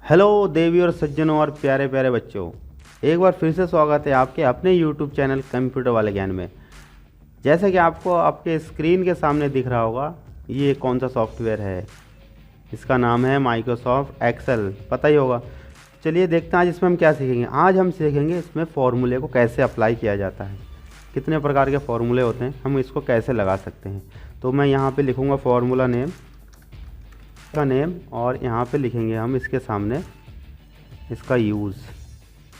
Hello देवी और सज्जनों और प्यारे प्यारे बच्चों, एक बार फिर से स्वागत है आपके अपने यूट्यूब चैनल कंप्यूटर वाले ज्ञान में। जैसा कि आपको आपके स्क्रीन के सामने दिख रहा होगा, ये कौन सा सॉफ्टवेयर है। इसका नाम है माइक्रोसॉफ्ट एक्सेल, पता ही होगा। चलिए देखते हैं आज इसमें हम क्या सीखेंगे। आज हम सीखेंगे इसमें फॉर्मूले को कैसे अप्लाई किया जाता है, कितने प्रकार के फॉर्मूले होते हैं, हम इसको कैसे लगा सकते हैं। तो मैं यहाँ पर लिखूँगा फॉर्मूला नेम का नेम, और यहाँ पे लिखेंगे हम इसके सामने इसका यूज़,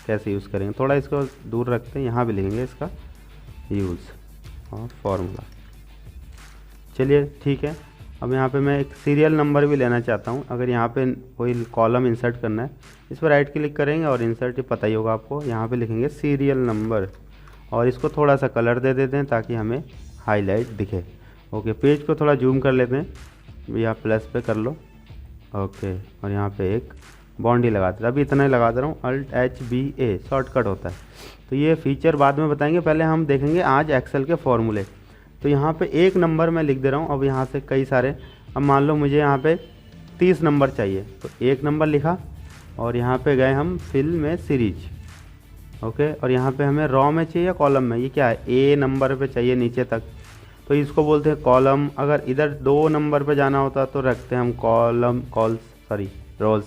कैसे यूज़ करेंगे। थोड़ा इसको दूर रखते हैं, यहाँ पे लिखेंगे इसका यूज़ और फॉर्मूला। चलिए ठीक है। अब यहाँ पे मैं एक सीरियल नंबर भी लेना चाहता हूँ। अगर यहाँ पे कोई कॉलम इंसर्ट करना है, इस पर राइट क्लिक करेंगे और इंसर्ट, ये पता ही होगा आपको। यहाँ पे लिखेंगे सीरियल नंबर और इसको थोड़ा सा कलर दे देते हैं ताकि हमें हाईलाइट दिखे। ओके, पेज को थोड़ा जूम कर लेते हैं, या प्लस पे कर लो। ओके, और यहाँ पे एक बाउंड्री लगाते हैं। अभी इतना ही लगा दे रहा हूँ, Alt+HBA शॉर्टकट होता है। तो ये फीचर बाद में बताएंगे, पहले हम देखेंगे आज एक्सेल के फॉर्मूले। तो यहाँ पे एक नंबर मैं लिख दे रहा हूँ। अब यहाँ से कई सारे, अब मान लो मुझे यहाँ पे 30 नंबर चाहिए, तो एक नंबर लिखा और यहाँ पे गए हम फिल में सीरीज। ओके, और यहाँ पे हमें रॉ में चाहिए या कॉलम में, ये क्या है, ए नंबर पे चाहिए नीचे तक, तो इसको बोलते हैं कॉलम। अगर इधर 2 नंबर पे जाना होता तो रखते हैं हम रोल्स।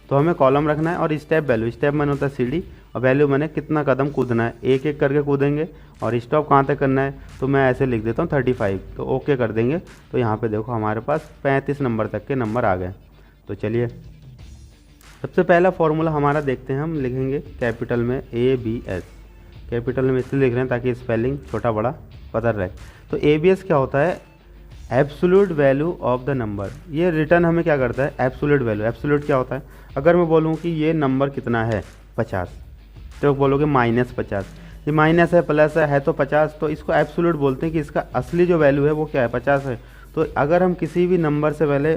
तो हमें कॉलम रखना है। और स्टेप वैल्यू, स्टेप मैंने होता है सीढ़ी, और वैल्यू मैंने कितना कदम कूदना है, एक एक करके कूदेंगे। और स्टॉप कहाँ तक करना है, तो मैं ऐसे लिख देता हूँ 35। तो ओके कर देंगे। तो यहाँ पे देखो हमारे पास 35 नंबर तक के नंबर आ गए। तो चलिए सबसे पहला फॉर्मूला हमारा देखते हैं। हम लिखेंगे कैपिटल में ABS, कैपिटल में इसलिए लिख रहे हैं ताकि स्पेलिंग छोटा बड़ा पता रहे। तो ABS क्या होता है, absolute value of the number. ये रिटर्न हमें क्या करता है, एब्सोल्यूट वैल्यू। एब्सोल्यूट क्या होता है, अगर मैं बोलूँ कि ये नंबर कितना है 50, तो बोलोगे -50। ये माइनस है प्लस है तो 50, तो इसको एब्सोल्यूट बोलते हैं कि इसका असली जो वैल्यू है वो क्या है, 50 है। तो अगर हम किसी भी नंबर से पहले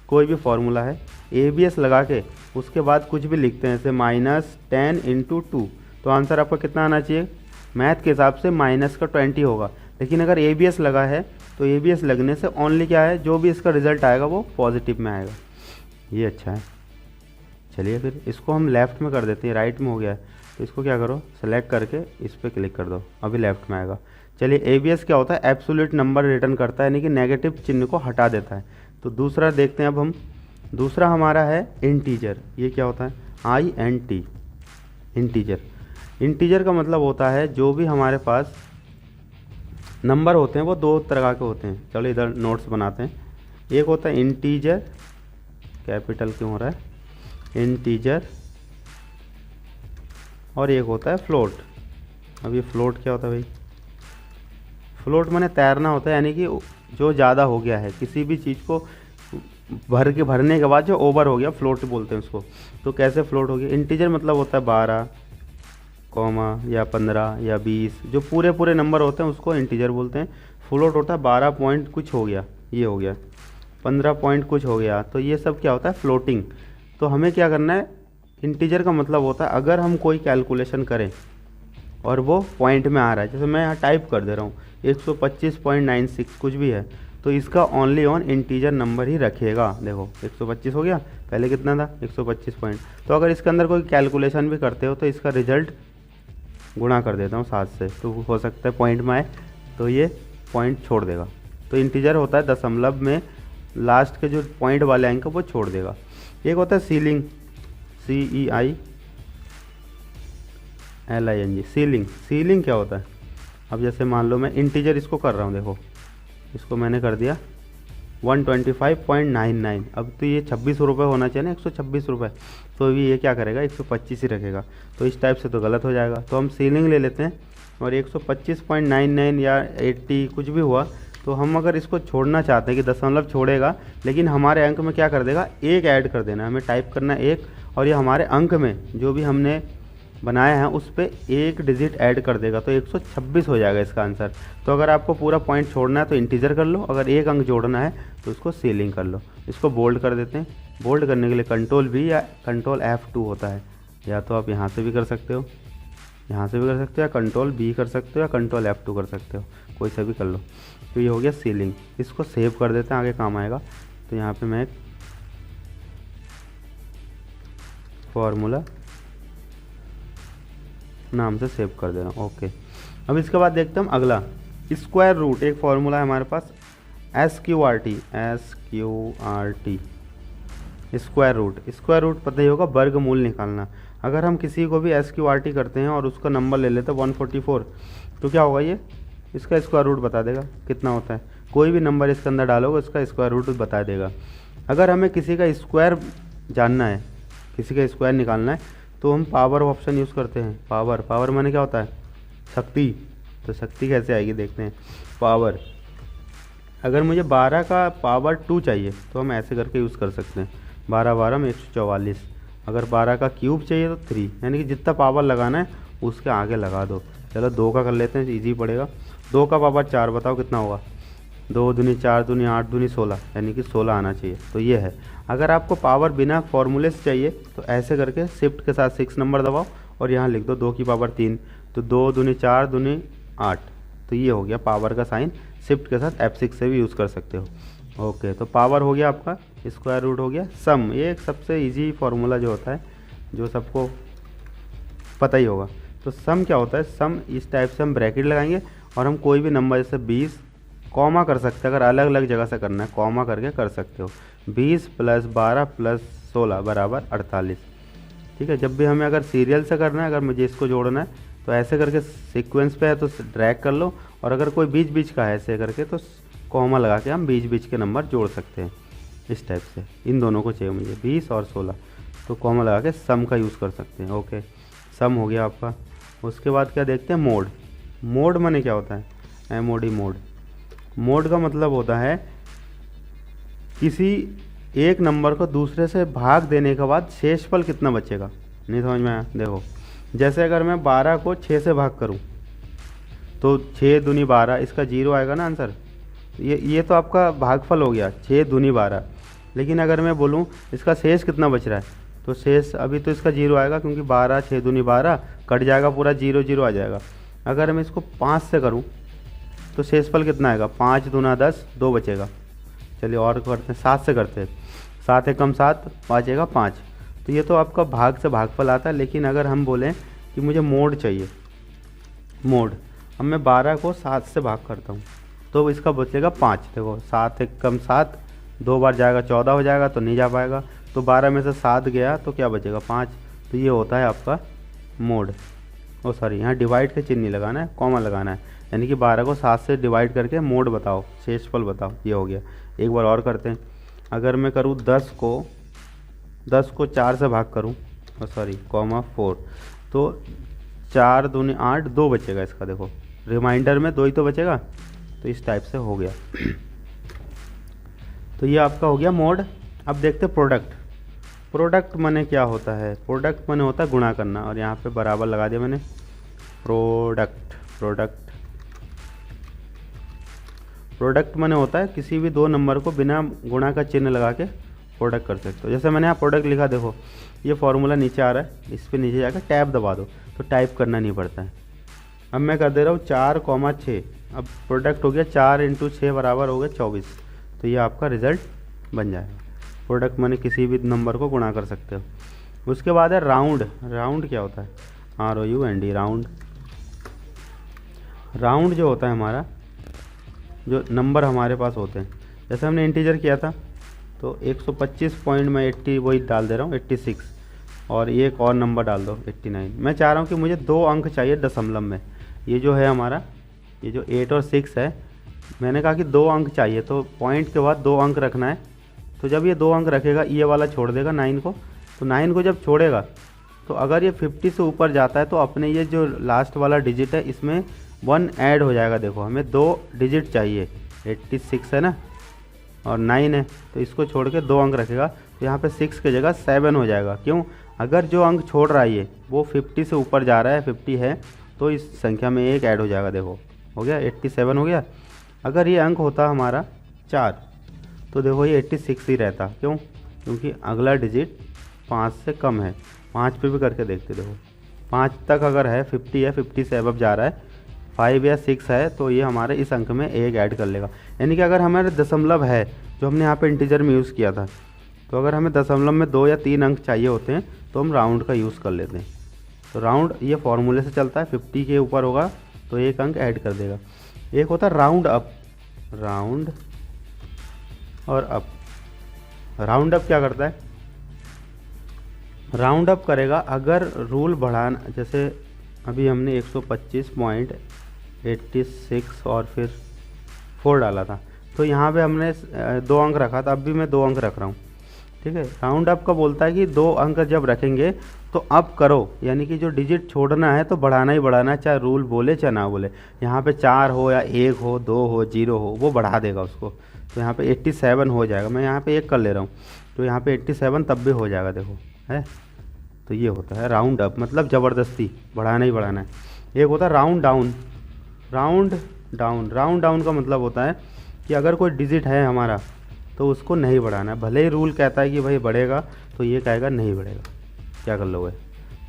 कोई भी फॉर्मूला है ABS लगा के उसके बाद कुछ भी लिखते हैं, जैसे -10 × 2, तो आंसर आपका कितना आना चाहिए, मैथ के हिसाब से माइनस का 20 होगा। लेकिन अगर ABS लगा है तो ABS लगने से ओनली क्या है, जो भी इसका रिज़ल्ट आएगा वो पॉजिटिव में आएगा। ये अच्छा है। चलिए फिर इसको हम लेफ़्ट में कर देते हैं, राइट में हो गया है। तो इसको क्या करो, सेलेक्ट करके इस पर क्लिक कर दो, अभी लेफ़्ट में आएगा। चलिए ABS क्या होता है, एब्सोल्यूट नंबर रिटर्न करता है, यानी कि नेगेटिव चिन्ह को हटा देता है। तो दूसरा देखते हैं अब हम। दूसरा हमारा है इंटीजर। ये क्या होता है, INT, इंटीजर। इंटीजर का मतलब होता है जो भी हमारे पास नंबर होते हैं वो 2 तरह के होते हैं। चलो इधर नोट्स बनाते हैं। एक होता है इंटीजर, कैपिटल क्यों हो रहा है, इंटीजर, और एक होता है फ्लोट। अब ये फ्लोट क्या होता है भाई, फ्लोट माने तैरना होता है, यानी कि जो ज़्यादा हो गया है, किसी भी चीज़ को भरने के बाद जो ओवर हो गया, फ्लोट बोलते हैं उसको। तो कैसे फ्लोट हो गया, इंटीजर मतलब होता है 12, या 15 या 20, जो पूरे पूरे नंबर होते हैं उसको इंटीजर बोलते हैं। फ्लोट होता है 12 पॉइंट कुछ हो गया, ये हो गया 15 पॉइंट कुछ हो गया, तो ये सब क्या होता है, फ्लोटिंग। तो हमें क्या करना है, इंटीजर का मतलब होता है अगर हम कोई कैलकुलेशन करें और वो पॉइंट में आ रहा है, जैसे मैं यहाँ टाइप कर दे रहा हूँ 125.96 कुछ भी है, तो इसका ओनली ऑन इंटीजर नंबर ही रखिएगा। देखो 125 हो गया, पहले कितना था 125 पॉइंट। तो अगर इसके अंदर कोई कैलकुलेशन भी करते हो तो इसका रिजल्ट गुणा कर देता हूँ 7 से, तो हो सकता है पॉइंट में आए, तो ये पॉइंट छोड़ देगा। तो इंटीजर होता है दशमलव में लास्ट के जो पॉइंट वाले अंक वो छोड़ देगा। एक होता है सीलिंग, CEILING, सीलिंग। सीलिंग क्या होता है, अब जैसे मान लो मैं इंटीजर इसको कर रहा हूँ, देखो इसको मैंने कर दिया 125.99। अब तो ये 26 रुपये होना चाहिए ना, 126 रुपये, तो अभी ये क्या करेगा 125 ही रखेगा। तो इस टाइप से तो गलत हो जाएगा। तो हम सीलिंग ले लेते हैं, और 125.99 या 80 कुछ भी हुआ, तो हम अगर इसको छोड़ना चाहते हैं कि दशमलव छोड़ेगा, लेकिन हमारे अंक में क्या कर देगा, 1 ऐड कर देना है, हमें टाइप करना है 1, और ये हमारे अंक में जो भी हमने बनाया है उस पर 1 डिजिट ऐड कर देगा, तो 126 हो जाएगा इसका आंसर। तो अगर आपको पूरा पॉइंट छोड़ना है तो इंटीजर कर लो, अगर 1 अंक जोड़ना है तो उसको सीलिंग कर लो। इसको बोल्ड कर देते हैं। बोल्ड करने के लिए Ctrl+V या Ctrl+F2 होता है, या तो आप यहाँ से भी कर सकते हो, यहाँ से भी कर सकते हो, या Ctrl+B कर सकते हो, या Ctrl+F2 कर सकते हो, कोई सा भी कर लो। तो ये हो गया सीलिंग। इसको सेव कर देते हैं, आगे काम आएगा। तो यहाँ पे मैं फॉर्मूला नाम से सेव कर देना। ओके, अब इसके बाद देखते हैं हम अगला स्क्वायर रूट। एक फॉर्मूला है हमारे पास SQRT, square root. Square root पता ही होगा, वर्गमूल निकालना। अगर हम किसी को भी SQRT करते हैं और उसका नंबर ले लेते हैं 144, तो क्या होगा, ये इसका स्क्वायर रूट बता देगा कितना होता है। कोई भी नंबर इसके अंदर डालोगे उसका स्क्वायर रूट बता देगा। अगर हमें किसी का स्क्वायर जानना है, किसी का स्क्वायर निकालना है, तो हम पावर ऑप्शन यूज़ करते हैं। पावर माने क्या होता है, शक्ति। तो शक्ति कैसे आएगी देखते हैं। पावर, अगर मुझे 12 का पावर 2 चाहिए तो हम ऐसे करके यूज़ कर सकते हैं। 12 12 में 144। अगर 12 का क्यूब चाहिए तो 3, यानी कि जितना पावर लगाना है उसके आगे लगा दो। चलो 2 का कर लेते हैं, ईजी पड़ेगा। 2 का पावर 4, बताओ कितना होगा। 2 दूनी 4 दूनी 8 दूनी 16, यानी कि 16 आना चाहिए। तो ये है। अगर आपको पावर बिना फॉर्मूले से चाहिए तो ऐसे करके शिफ्ट के साथ 6 नंबर दबाओ और यहाँ लिख दो 2 की पावर 3, तो 2 दूनी 4 दूनी 8। तो ये हो गया पावर का साइन। शिफ्ट के साथ F6 से भी यूज़ कर सकते हो। ओके, तो पावर हो गया आपका, स्क्वायर रूट हो गया, सम। ये एक सबसे इजी फार्मूला जो होता है, जो सबको पता ही होगा। तो सम क्या होता है, सम इस टाइप से हम ब्रैकेट लगाएंगे और हम कोई भी नंबर जैसे 20 कॉमा कर सकते हैं। अगर अलग अलग जगह से करना है कॉमा करके कर सकते हो। 20 + 12 + 16 = 48। ठीक है, जब भी हमें अगर सीरियल से करना है, अगर मुझे इसको जोड़ना है तो ऐसे करके सीक्वेंस पे है तो ड्रैग कर लो, और अगर कोई बीच बीच का है ऐसे करके तो कॉमा लगा के हम बीच बीच के नंबर जोड़ सकते हैं इस टाइप से। इन दोनों को चाहिए मुझे 20 और 16, तो कॉमा लगा के सम का यूज़ कर सकते हैं। ओके, सम हो गया आपका। उसके बाद क्या देखते हैं, मोड। मोड माने क्या होता है, MOD मोड। मोड का मतलब होता है किसी एक नंबर को दूसरे से भाग देने के बाद शेषफल कितना बचेगा। नहीं समझ में आया, देखो जैसे अगर मैं 12 को 6 से भाग करूं तो 6 दूनी 12, इसका 0 आएगा ना आंसर। ये तो आपका भागफल हो गया, 6 दूनी 12। लेकिन अगर मैं बोलूं इसका शेष कितना बच रहा है, तो शेष अभी तो इसका 0 आएगा, क्योंकि 12 6 दूनी 12 कट जाएगा, पूरा 0 0 आ जाएगा। अगर मैं इसको 5 से करूं तो शेषफल कितना आएगा, 5 दूना 10, 2 बचेगा। चलिए और करते हैं, 7 से करते हैं। 7 एकम 7, बचेगा 5। तो ये तो आपका भाग से भागफल आता है। लेकिन अगर हम बोलें कि मुझे मोड चाहिए, मोड, अब मैं 12 को 7 से भाग करता हूँ तो इसका बचेगा 5। देखो 7 एकम 7, 2 बार जाएगा 14 हो जाएगा, तो नहीं जा पाएगा। तो 12 में से 7 गया तो क्या बचेगा, 5। तो ये होता है आपका मोड। ओ सॉरी, यहाँ डिवाइड के चिन्ह नहीं लगाना है, कॉमा लगाना है। यानी कि 12 को 7 से डिवाइड करके मोड बताओ, शेषफल बताओ। ये हो गया। एक बार और करते हैं। अगर मैं करूँ 10 को 4 से भाग करूँ, सॉरी कॉमा 4, तो 4 दूनी 8, 2 बचेगा इसका। देखो रिमाइंडर में 2 ही तो बचेगा। तो इस टाइप से हो गया। तो ये आपका हो गया मोड। अब देखते हैं प्रोडक्ट। प्रोडक्ट माने क्या होता है, प्रोडक्ट माने होता है गुणा करना, और यहाँ पे बराबर लगा दिया मैंने। प्रोडक्ट माने होता है किसी भी दो नंबर को बिना गुणा का चिन्ह लगा के प्रोडक्ट कर सकते हो। जैसे मैंने यहाँ प्रोडक्ट लिखा, देखो ये फॉर्मूला नीचे आ रहा है, इस पर नीचे जाकर टैब दबा दो तो टाइप करना नहीं पड़ता है। अब मैं कर दे रहा हूँ 4,6। अब प्रोडक्ट हो गया 4 × 6 बराबर हो गया 24। तो ये आपका रिजल्ट बन जाएगा। प्रोडक्ट माने किसी भी नंबर को गुणा कर सकते हो। उसके बाद है राउंड। राउंड क्या होता है, ROUND, राउंड। राउंड जो होता है हमारा, जो नंबर हमारे पास होते हैं, जैसे हमने इंटीजर किया था तो 125 पॉइंट में 80 वही डाल दे रहा हूँ, 86, और एक और नंबर डाल दो 89। मैं चाह रहा हूँ कि मुझे 2 अंक चाहिए दशमलव में। ये जो है हमारा, ये जो 8 और 6 है, मैंने कहा कि 2 अंक चाहिए, तो पॉइंट के बाद 2 अंक रखना है। तो जब ये 2 अंक रखेगा, ये वाला छोड़ देगा 9 को, तो 9 को जब छोड़ेगा तो अगर ये 50 से ऊपर जाता है तो अपने ये जो लास्ट वाला डिजिट है इसमें 1 ऐड हो जाएगा। देखो हमें 2 डिजिट चाहिए, 86 है ना और 9 है, तो इसको छोड़ के 2 अंक रखेगा, तो यहाँ पे 6 की जगह 7 हो जाएगा। क्यों, अगर जो अंक छोड़ रहा है ये वो 50 से ऊपर जा रहा है, 50 है, तो इस संख्या में 1 ऐड हो जाएगा। देखो हो गया 87 हो गया। अगर ये अंक होता हमारा 4 तो देखो ये 86 ही रहता। क्यों, क्योंकि अगला डिजिट 5 से कम है। 5 पे भी करके देखते, देखो 5 तक अगर है, 50 है, 50 से अबव जा रहा है, 5 या 6 है, तो ये हमारे इस अंक में 1 ऐड कर लेगा। यानी कि अगर हमारे दशमलव है, जो हमने यहाँ पे इंटीजर में यूज़ किया था, तो अगर हमें दशमलव में 2 या 3 अंक चाहिए होते हैं तो हम राउंड का यूज़ कर लेते हैं। तो राउंड ये फॉर्मूले से चलता है, 50 के ऊपर होगा तो 1 अंक ऐड कर देगा। एक होता है राउंड अप, राउंड और अप। राउंड अप क्या करता है, राउंड अप करेगा अगर रूल बढ़ाना, जैसे अभी हमने 125.86 और फिर 4 डाला था, तो यहाँ पे हमने 2 अंक रखा था, अब भी मैं 2 अंक रख रहा हूँ, ठीक है। राउंड अप का बोलता है कि 2 अंक जब रखेंगे तो अप करो, यानी कि जो डिजिट छोड़ना है तो बढ़ाना ही बढ़ाना है, चाहे रूल बोले चाहे ना बोले। यहाँ पे 4 हो या 1 हो, 2 हो, 0 हो, वो बढ़ा देगा उसको। तो यहाँ पे 87 हो जाएगा, मैं यहाँ पे 1 कर ले रहा हूँ तो यहाँ पे 87 तब भी हो जाएगा, देखो है। तो ये होता है राउंड अप, मतलब ज़बरदस्ती बढ़ाना ही बढ़ाना है। एक होता है round down, round down. Round down का मतलब होता है कि अगर कोई डिजिट है हमारा तो उसको नहीं बढ़ाना है, भले ही रूल कहता है कि भाई बढ़ेगा, तो ये कहेगा नहीं बढ़ेगा। क्या कर लोगे,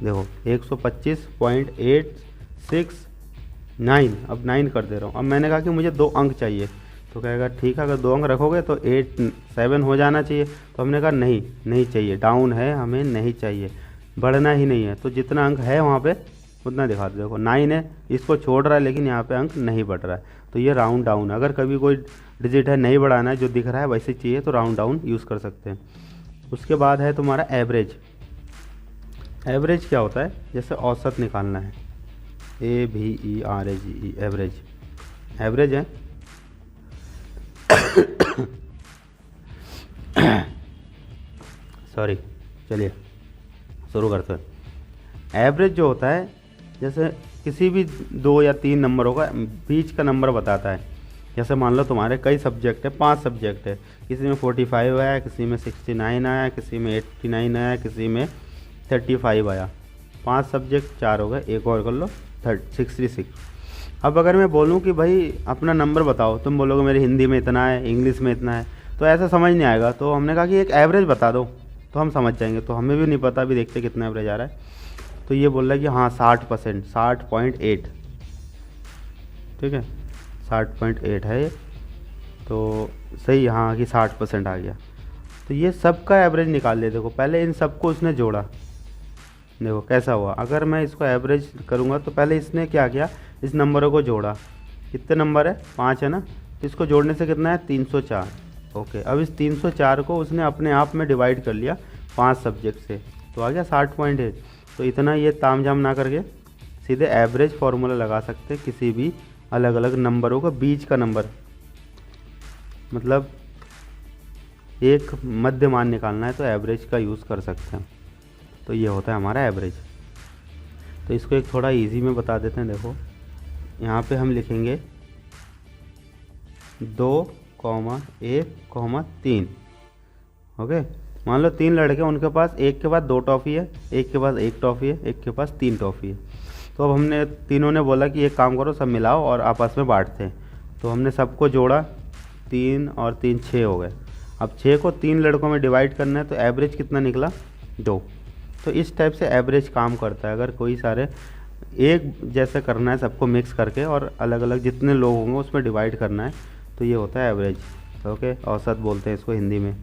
देखो 125.869, अब 9 कर दे रहा हूँ। अब मैंने कहा कि मुझे 2 अंक चाहिए, तो कहेगा ठीक है, अगर 2 अंक रखोगे तो 87 हो जाना चाहिए। तो हमने कहा नहीं, नहीं चाहिए, डाउन है, हमें नहीं चाहिए, बढ़ना ही नहीं है। तो जितना अंक है वहाँ पे उतना दिखा दो, देखो 9 है, इसको छोड़ रहा है लेकिन यहाँ पे अंक नहीं बढ़ रहा है, तो ये राउंड डाउन। अगर कभी कोई डिजिट है नहीं बढ़ाना है, जो दिख रहा है वैसे चाहिए, तो राउंड डाउन यूज़ कर सकते हैं। उसके बाद है तुम्हारा एवरेज। एवरेज क्या होता है, जैसे औसत निकालना है, AVERAGE, एवरेज। एवरेज है सॉरी, चलिए शुरू करते हैं। एवरेज जो होता है, जैसे किसी भी 2 या 3 नंबरों का बीच का नंबर बताता है। जैसे मान लो तुम्हारे कई सब्जेक्ट है, 5 सब्जेक्ट है, किसी में 45 आया, किसी में 69 आया, किसी में 89 आया, किसी में 35 आया। 5 सब्जेक्ट 4 हो गए, एक और कर लो 66। अब अगर मैं बोलूँ कि भाई अपना नंबर बताओ, तुम बोलोगे मेरी हिंदी में इतना है, इंग्लिश में इतना है, तो ऐसा समझ नहीं आएगा। तो हमने कहा कि एक एवरेज बता दो तो हम समझ जाएंगे। तो हमें भी नहीं पता, अभी देखते कितना एवरेज आ रहा है। तो ये बोल रहा है कि हाँ 60%, 60.8, ठीक है, 60.8 है ये, तो सही हाँ कि 60% आ गया। तो ये सब का एवरेज निकाल ले। देखो पहले इन सबको उसने जोड़ा, देखो कैसा हुआ। अगर मैं इसको एवरेज करूँगा तो पहले इसने क्या किया, इस नंबरों को जोड़ा। कितने नंबर है, 5 है ना, तो इसको जोड़ने से कितना है, 304। ओके, अब इस 304 को उसने अपने आप में डिवाइड कर लिया 5 सब्जेक्ट से, तो आ गया 60.8। तो इतना ये तामझाम ना करके सीधे एवरेज फार्मूला लगा सकते हैं किसी भी अलग अलग नंबरों का बीच का नंबर, मतलब एक मध्य मान निकालना है तो एवरेज का यूज़ कर सकते हैं। तो ये होता है हमारा एवरेज। तो इसको एक थोड़ा इजी में बता देते हैं। देखो यहाँ पे हम लिखेंगे 2,1,3। ओके, मान लो 3 लड़के, उनके पास एक के पास 2 टॉफ़ी है, एक के पास 1 टॉफ़ी है, एक के पास 3 टॉफ़ी है। तो अब हमने तीनों ने बोला कि एक काम करो, सब मिलाओ और आपस में बांटते हैं। तो हमने सबको जोड़ा, 3 और 3 6 हो गए। अब 6 को 3 लड़कों में डिवाइड करना है, तो एवरेज कितना निकला, 2। तो इस टाइप से एवरेज काम करता है। अगर कोई सारे एक जैसे करना है सबको मिक्स करके और अलग अलग जितने लोग होंगे उसमें डिवाइड करना है, तो ये होता है एवरेज। ओके, औसत बोलते हैं इसको हिंदी में।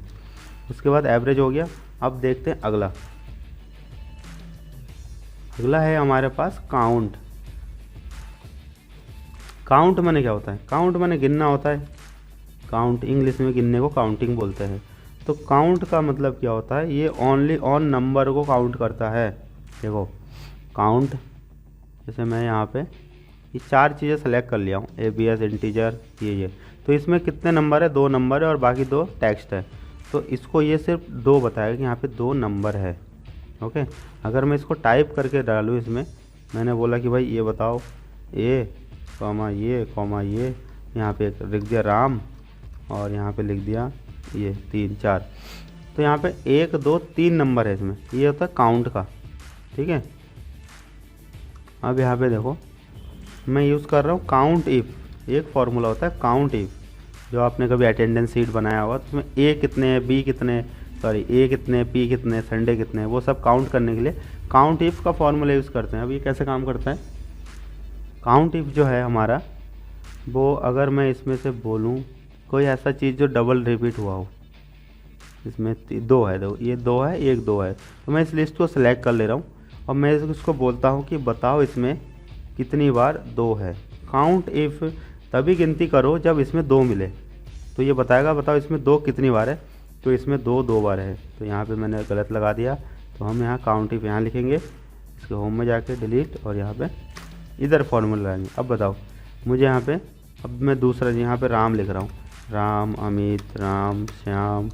उसके बाद एवरेज हो गया। अब देखते हैं अगला। अगला है हमारे पास काउंट। काउंट माने क्या होता है, काउंट माने गिनना होता है। काउंट इंग्लिश में गिनने को काउंटिंग बोलते हैं। तो काउंट का मतलब क्या होता है, ये ओनली ऑन नंबर को काउंट करता है। देखो काउंट, जैसे मैं यहाँ पे ये 4 चीज़ें सेलेक्ट कर लिया हूँ, ABS, इंटीजर, ये। तो इसमें कितने नंबर है, 2 नंबर है और बाकी 2 टेक्स्ट है। तो इसको ये सिर्फ 2 बताएगा कि यहाँ पे 2 नंबर है। ओके, अगर मैं इसको टाइप करके डालूँ इसमें, मैंने बोला कि भाई ये बताओ ये, ये, यहाँ पे लिख दिया राम और यहाँ पे लिख दिया ये 3 4। तो यहाँ पे 1 2 3 नंबर है इसमें, ये होता है काउंट का, ठीक है। अब यहाँ पे देखो मैं यूज़ कर रहा हूँ काउंट इफ़। एक फार्मूला होता है काउंट इफ़, जो आपने कभी अटेंडेंस शीट बनाया होगा, तो उसमें A कितने, B कितने, A कितने, P कितने, संडे कितने, वो सब काउंट करने के लिए काउंट इफ़ का फार्मूला यूज़ करते हैं। अब ये कैसे काम करता है, काउंट इफ़ जो है हमारा, वो अगर मैं इसमें से बोलूँ कोई ऐसा चीज़ जो डबल रिपीट हुआ हो, इसमें 2 है, दो ये 2 है, एक 2 है। तो मैं इस लिस्ट को सिलेक्ट कर ले रहा हूँ और मैं इसको बोलता हूँ कि बताओ इसमें कितनी बार 2 है। काउंट इफ़ तभी गिनती करो जब इसमें 2 मिले, तो ये बताएगा बताओ इसमें 2 कितनी बार है। तो इसमें 2 बार है, तो यहाँ पे मैंने गलत लगा दिया। तो हम यहाँ काउंट इफ यहाँ लिखेंगे, इसके होम में जाके डिलीट और यहाँ पे इधर फॉर्मूला लगाएंगे। अब बताओ मुझे यहाँ पे, अब मैं दूसरा यहाँ पे राम लिख रहा हूँ, राम, अमित, राम, श्याम,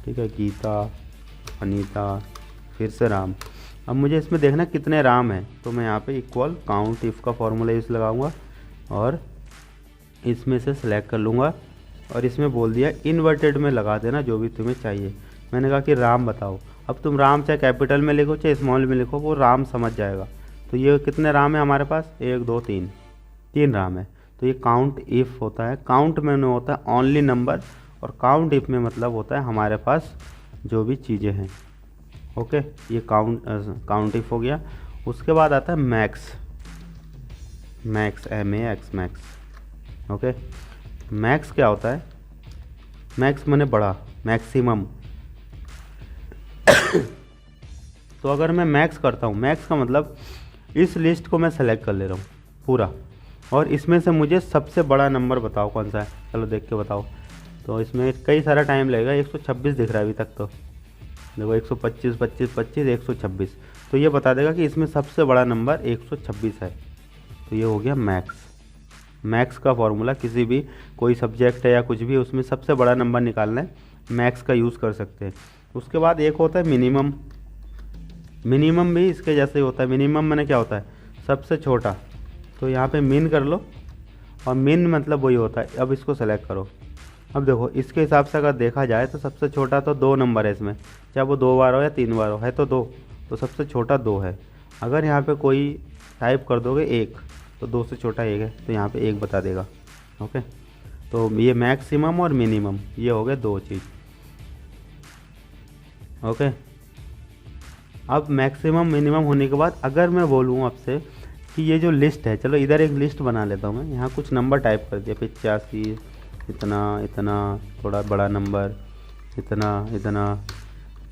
ठीक है, गीता, अनीता, फिर से राम। अब मुझे इसमें देखना कितने राम हैं, तो मैं यहाँ पे इक्वल काउंट इफ़ का फॉर्मूला यूज़ लगाऊंगा और इसमें से सिलेक्ट कर लूँगा और इसमें बोल दिया इन्वर्टेड में लगा देना जो भी तुम्हें चाहिए। मैंने कहा कि राम बताओ। अब तुम राम चाहे कैपिटल में लिखो चाहे स्मॉल में लिखो, वो राम समझ जाएगा। तो ये कितने राम है हमारे पास, 1 2 3, 3 राम है। तो ये काउंट इफ़ होता है। काउंट में होता है ओनली नंबर और काउंट इफ़ में मतलब होता है हमारे पास जो भी चीज़ें हैं। ओके, ये काउंट इफ़ हो गया। उसके बाद आता है max, max MAX, max. Okay, max क्या होता है, मैक्स माने बड़ा, मैक्सिमम। तो अगर मैं मैक्स करता हूँ, मैक्स का मतलब इस लिस्ट को मैं सेलेक्ट कर ले रहा हूँ पूरा और इसमें से मुझे सबसे बड़ा नंबर बताओ कौन सा है। चलो देख के बताओ। तो इसमें कई सारा टाइम लगेगा, 126 दिख रहा है अभी तक। तो देखो 125, 25, 25, 126, तो ये बता देगा कि इसमें सबसे बड़ा नंबर 126 है। तो ये हो गया मैक्स। मैक्स का फॉर्मूला किसी भी कोई सब्जेक्ट है या कुछ भी, उसमें सबसे बड़ा नंबर निकालना है, मैक्स का यूज़ कर सकते हैं। उसके बाद एक होता है मिनिमम। मिनिमम भी इसके जैसे ही होता है। मिनिमम मैंने क्या होता है, सबसे छोटा। तो यहाँ पे मिन कर लो और मिन मतलब वही होता है। अब इसको सेलेक्ट करो। अब देखो इसके हिसाब से अगर देखा जाए तो सबसे छोटा तो 2 नंबर है इसमें, चाहे वो 2 बार हो या 3 बार हो, है तो 2, तो सबसे छोटा 2 है। अगर यहाँ पे कोई टाइप कर दोगे 1, तो 2 से छोटा 1 है, तो यहाँ पे 1 बता देगा। ओके, तो ये मैक्सिमम और मिनिमम ये हो गए 2 चीज़। ओके, अब मैक्सिमम मिनिमम होने के बाद अगर मैं बोलूँ आपसे कि ये जो लिस्ट है, चलो इधर एक लिस्ट बना लेता हूँ मैं। यहाँ कुछ नंबर टाइप कर दिया, 85, इतना, इतना, थोड़ा बड़ा नंबर, इतना, इतना,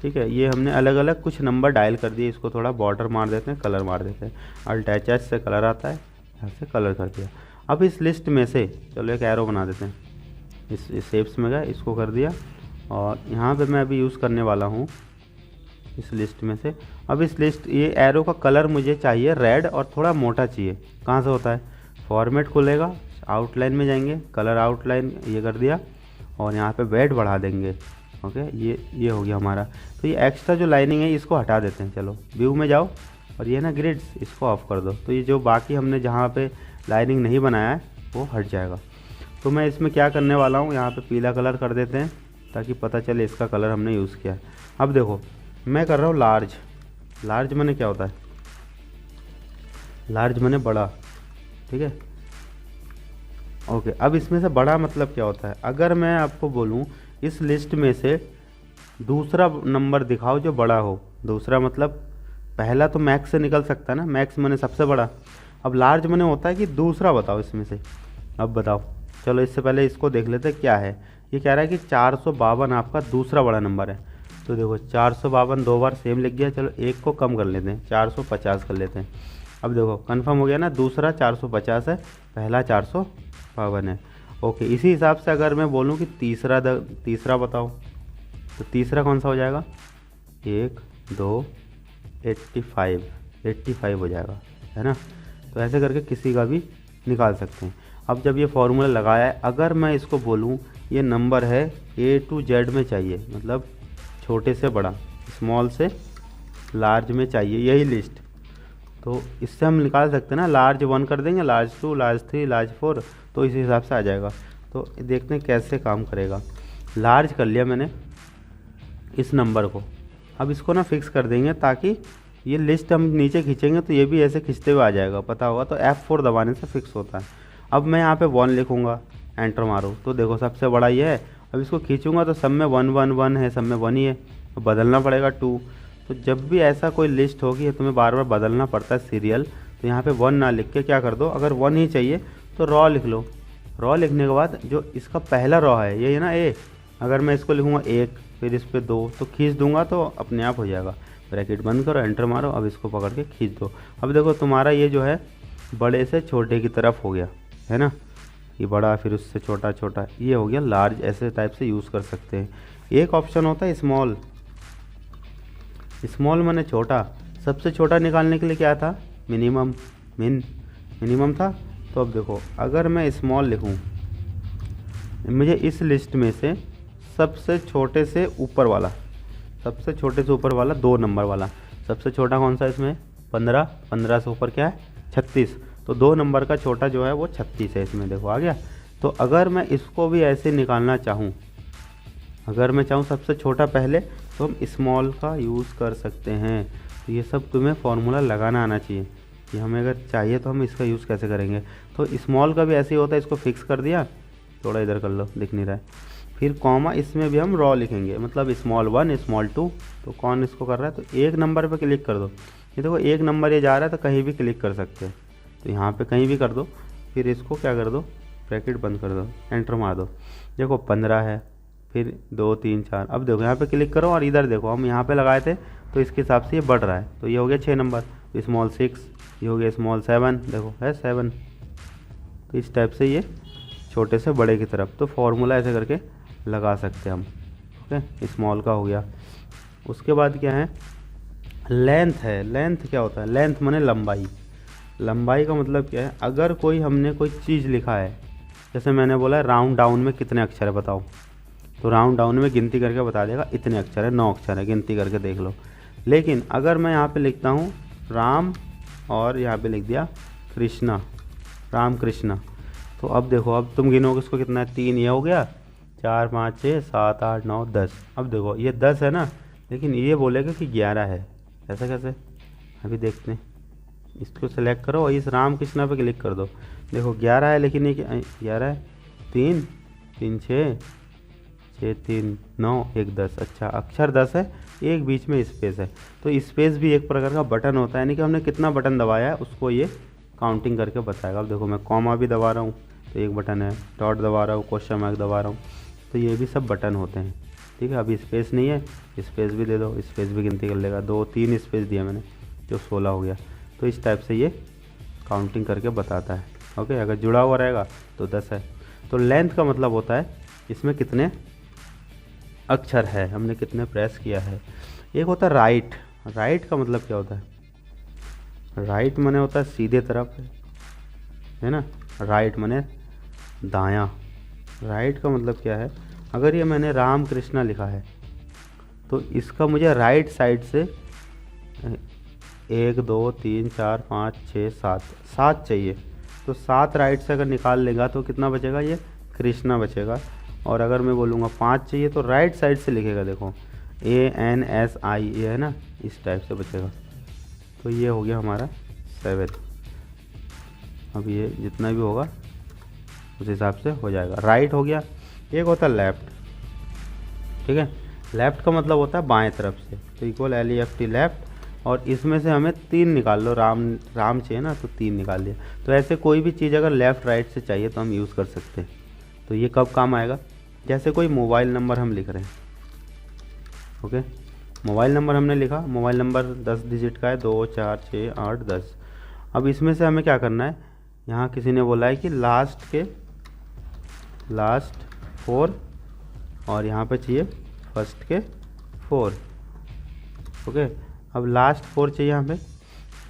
ठीक है। ये हमने अलग अलग कुछ नंबर डायल कर दिए। इसको थोड़ा बॉर्डर मार देते हैं, कलर मार देते हैं। अल्ट H से कलर आता है, यहाँ से कलर कर दिया। अब इस लिस्ट में से चलो एक एरो बना देते हैं। इस शेप्स में गए, इसको कर दिया और यहाँ पे मैं अभी यूज़ करने वाला हूँ इस लिस्ट में से। अब इस लिस्ट, ये एरो का कलर मुझे चाहिए रेड और थोड़ा मोटा चाहिए। कहाँ से होता है, फॉर्मेट खुलेगा, आउटलाइन में जाएंगे, कलर आउटलाइन ये कर दिया और यहाँ पे वेट बढ़ा देंगे। ओके, ये हो गया हमारा। तो ये एक्स्ट्रा जो लाइनिंग है इसको हटा देते हैं। चलो व्यू में जाओ और ये ना ग्रिड्स, इसको ऑफ कर दो। तो ये जो बाकी हमने जहाँ पे लाइनिंग नहीं बनाया है वो हट जाएगा। तो मैं इसमें क्या करने वाला हूँ, यहाँ पे पीला कलर कर देते हैं ताकि पता चले इसका कलर हमने यूज़ किया है। अब देखो मैं कर रहा हूँ लार्ज। लार्ज माने क्या होता है, लार्ज माने बड़ा, ठीक है। ओके, अब इसमें से बड़ा मतलब क्या होता है, अगर मैं आपको बोलूँ इस लिस्ट में से दूसरा नंबर दिखाओ जो बड़ा हो। दूसरा मतलब पहला तो मैक्स से निकल सकता है ना, मैक्स माने सबसे बड़ा। अब लार्ज माने होता है कि दूसरा बताओ इसमें से। अब बताओ, चलो इससे पहले इसको देख लेते हैं क्या है। ये कह रहा है कि 452 आपका दूसरा बड़ा नंबर है। तो देखो 452 2 बार सेम लिख गया। चलो एक को कम कर लेते हैं, 450 कर लेते हैं। अब देखो कंफर्म हो गया ना, दूसरा 450 है, पहला 452 है। ओके, इसी हिसाब से अगर मैं बोलूँ कि तीसरा बताओ, तो तीसरा कौन सा हो जाएगा, 1 2 85 हो जाएगा, है ना। तो ऐसे करके किसी का भी निकाल सकते हैं। अब जब ये फॉर्मूला लगाया है, अगर मैं इसको बोलूँ ये नंबर है A to Z में चाहिए, मतलब छोटे से बड़ा, स्मॉल से लार्ज में चाहिए, यही लिस्ट, तो इससे हम निकाल सकते हैं ना। लार्ज 1 कर देंगे, लार्ज 2, लार्ज 3, लार्ज 4, तो इस हिसाब से आ जाएगा। तो देखते हैं कैसे काम करेगा। लार्ज कर लिया मैंने इस नंबर को। अब इसको ना फिक्स कर देंगे ताकि ये लिस्ट हम नीचे खींचेंगे तो ये भी ऐसे खींचते हुए आ जाएगा, पता होगा। तो F4 दबाने से फिक्स होता है। अब मैं यहाँ पे 1 लिखूँगा, एंटर मारो, तो देखो सबसे बड़ा ये है। अब इसको खींचूंगा तो सब में 1 1 1 है, सब में 1 ही है, तो बदलना पड़ेगा 2। तो जब भी ऐसा कोई लिस्ट होगी तुम्हें बार बार बदलना पड़ता है सीरियल, तो यहाँ पे 1 ना लिख के क्या कर दो, अगर 1 ही चाहिए तो रॉ लिख लो। रॉ लिखने के बाद जो इसका पहला रॉ है ये है ना A, अगर मैं इसको लिखूँगा 1 फिर इस पे 2 तो खींच दूंगा तो अपने आप हो जाएगा। ब्रैकेट बंद करो, एंटर मारो, अब इसको पकड़ के खींच दो। अब देखो तुम्हारा ये जो है बड़े से छोटे की तरफ हो गया, है ना, ये बड़ा फिर उससे छोटा छोटा, ये हो गया लार्ज। ऐसे टाइप से यूज़ कर सकते हैं। एक ऑप्शन होता है स्मॉल, स्मॉल माने छोटा। सबसे छोटा निकालने के लिए क्या था, मिनिमम, मिनिमम था। तो अब देखो अगर मैं स्मॉल लिखूं, मुझे इस लिस्ट में से सबसे छोटे से ऊपर वाला, सबसे छोटे से ऊपर वाला 2 नंबर वाला, सबसे छोटा कौन सा इसमें 15, 15 से ऊपर क्या है 36, तो 2 नंबर का छोटा जो है वो 36 है इसमें, देखो आ गया। तो अगर मैं इसको भी ऐसे निकालना चाहूँ, अगर मैं चाहूँ सबसे छोटा पहले, तो हम स्मॉल का यूज़ कर सकते हैं। तो ये सब तुम्हें फॉर्मूला लगाना आना चाहिए कि हमें अगर चाहिए तो हम इसका यूज़ कैसे करेंगे। तो स्मॉल का भी ऐसे ही होता है, इसको फिक्स कर दिया, थोड़ा इधर कर लो, दिख नहीं रहा है, फिर कॉमा, इसमें भी हम रॉ लिखेंगे, मतलब स्मॉल 1 स्मॉल 2। तो कौन इसको कर रहा है, तो 1 नंबर पे क्लिक कर दो। ये देखो 1 नंबर ये जा रहा है तो कहीं भी क्लिक कर सकते हैं, तो यहाँ पे कहीं भी कर दो, फिर इसको क्या कर दो, ब्रैकेट बंद कर दो, एंटर मार दो। देखो 15 है, फिर 2 3 4, अब देखो यहाँ पे क्लिक करो और इधर देखो हम यहाँ पे लगाए थे तो इसके हिसाब से ये बढ़ रहा है। तो ये हो गया 6 नंबर, तो स्मॉल 6, ये हो गया स्मॉल 7, देखो है 7। तो इस टाइप से ये छोटे से बड़े की तरफ, तो फॉर्मूला ऐसे करके लगा सकते हैं हम। ओके, स्मॉल का हो गया। उसके बाद क्या है, लेंथ है। लेंथ क्या होता है, लेंथ माने लंबाई। लंबाई का मतलब क्या है, अगर कोई हमने कोई चीज़ लिखा है, जैसे मैंने बोला है राउंड डाउन में कितने अक्षर है बताओ, तो राउंड डाउन में गिनती करके बता देगा इतने अक्षर है, 9 अक्षर है, गिनती करके देख लो। लेकिन अगर मैं यहाँ पे लिखता हूँ राम और यहाँ पे लिख दिया कृष्णा, राम कृष्णा, तो अब देखो अब तुम गिनोगे इसको कितना है, 3, ये हो गया 4 5 6 7 8 9 10। अब देखो ये 10 है ना, लेकिन ये बोलेगा कि 11 है, ऐसा कैसे, अभी देखते हैं। इसको सेलेक्ट करो और इस राम कृष्णा पे क्लिक कर दो, देखो 11 है, लेकिन ये 11 है, 3 3 6 6 3 9 1 10। अच्छा अक्षर 10 है, एक बीच में स्पेस है, तो स्पेस भी एक प्रकार का बटन होता है, यानी कि हमने कितना बटन दबाया है उसको ये काउंटिंग करके बताएगा। अब देखो मैं कॉमा भी दबा रहा हूँ तो एक बटन है, डॉट दबा रहा हूँ, क्वेश्चन मार्क दबा रहा हूँ, तो ये भी सब बटन होते हैं। ठीक है, अभी स्पेस नहीं है, स्पेस भी दे दो, स्पेस भी गिनती कर लेगा, 2 3 स्पेस दिया मैंने, जो 16 हो गया। तो इस टाइप से ये काउंटिंग करके बताता है। ओके, अगर जुड़ा हुआ रहेगा तो 10 है। तो लेंथ का मतलब होता है इसमें कितने अक्षर है, हमने कितने प्रेस किया है। एक होता है राइट। राइट का मतलब क्या होता है, राइट माने होता है सीधे तरफ, है ना, राइट माने दायां। राइट का मतलब क्या है, अगर ये मैंने राम कृष्णा लिखा है तो इसका मुझे राइट साइड से 1 2 3 4 5 6 7 चाहिए, तो 7 राइट से अगर निकाल लेगा तो कितना बचेगा, ये कृष्णा बचेगा। और अगर मैं बोलूँगा 5 चाहिए तो राइट साइड से लिखेगा, देखो ANSI, ये है ना, इस टाइप से बचेगा। तो ये हो गया हमारा 7। अब ये जितना भी होगा उस हिसाब से हो जाएगा। राइट हो गया। एक होता है लेफ़्ट। ठीक है, लेफ़्ट का मतलब होता है बाएं तरफ से, तो इक्वल LEFT लेफ़्ट, और इसमें से हमें 3 निकाल लो, राम चाहिए ना तो 3 निकाल दिया। तो ऐसे कोई भी चीज़ अगर लेफ़्ट राइट से चाहिए तो हम यूज़ कर सकते हैं। तो ये कब काम आएगा, जैसे कोई मोबाइल नंबर हम लिख रहे हैं। ओके, मोबाइल नंबर हमने लिखा, मोबाइल नंबर 10 डिजिट का है, 2 4 6 8 10। अब इसमें से हमें क्या करना है, यहाँ किसी ने बोला है कि लास्ट 4 और यहाँ पे चाहिए फर्स्ट के 4। ओके, अब लास्ट 4 चाहिए यहाँ पे,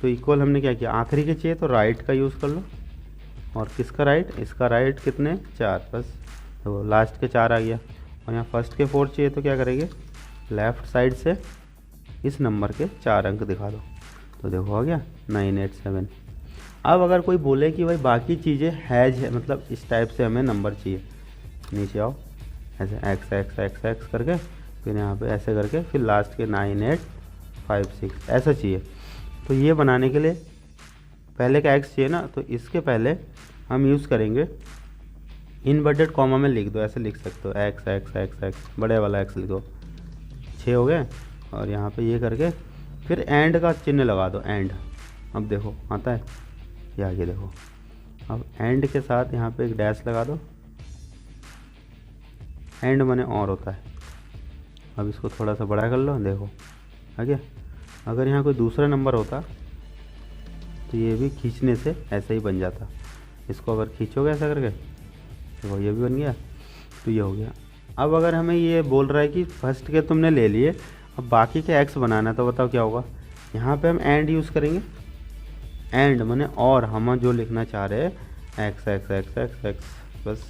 तो इक्वल हमने क्या किया, आखिरी के चाहिए तो राइट का यूज़ कर लो, और किसका राइट, इसका राइट कितने 4, बस तो लास्ट के 4 आ गया। और यहाँ फर्स्ट के 4 चाहिए तो क्या करेंगे, लेफ़्ट साइड से इस नंबर के 4 अंक दिखा दो, तो देखो आ गया 987। अब अगर कोई बोले कि भाई बाकी चीज़ें हैज है, मतलब इस टाइप से हमें नंबर चाहिए, नीचे आओ, ऐसे एक्स एक्स एक्स एक्स करके, फिर यहाँ पे ऐसे करके, फिर लास्ट के 9856 ऐसा चाहिए। तो ये बनाने के लिए पहले का एक्स चाहिए ना, तो इसके पहले हम यूज़ करेंगे इनवर्टेड कॉमा में लिख दो, ऐसे लिख सकते हो एक्स एक्स एक्स एक्स, बड़े वाला एक्स लिख दो, 6 हो गए। और यहाँ पे ये करके फिर एंड का चिन्ह लगा दो, एंड। अब देखो आता है, ये आगे देखो, अब एंड के साथ यहाँ पे एक डैश लगा दो, एंड माने और होता है। अब इसको थोड़ा सा बड़ा कर लो, देखो आ गया। अगर यहाँ कोई दूसरा नंबर होता तो ये भी खींचने से ऐसे ही बन जाता। इसको अगर खींचोगे ऐसा करके, देखो ये भी बन गया, तो ये हो गया। अब अगर हमें ये बोल रहा है कि फर्स्ट के तुमने ले लिए, अब बाकी के एक्स बनाना है, तो बताओ क्या होगा। यहाँ पे हम एंड यूज़ करेंगे। एंड माने और, हम जो लिखना चाह रहे हैं x x x x x बस।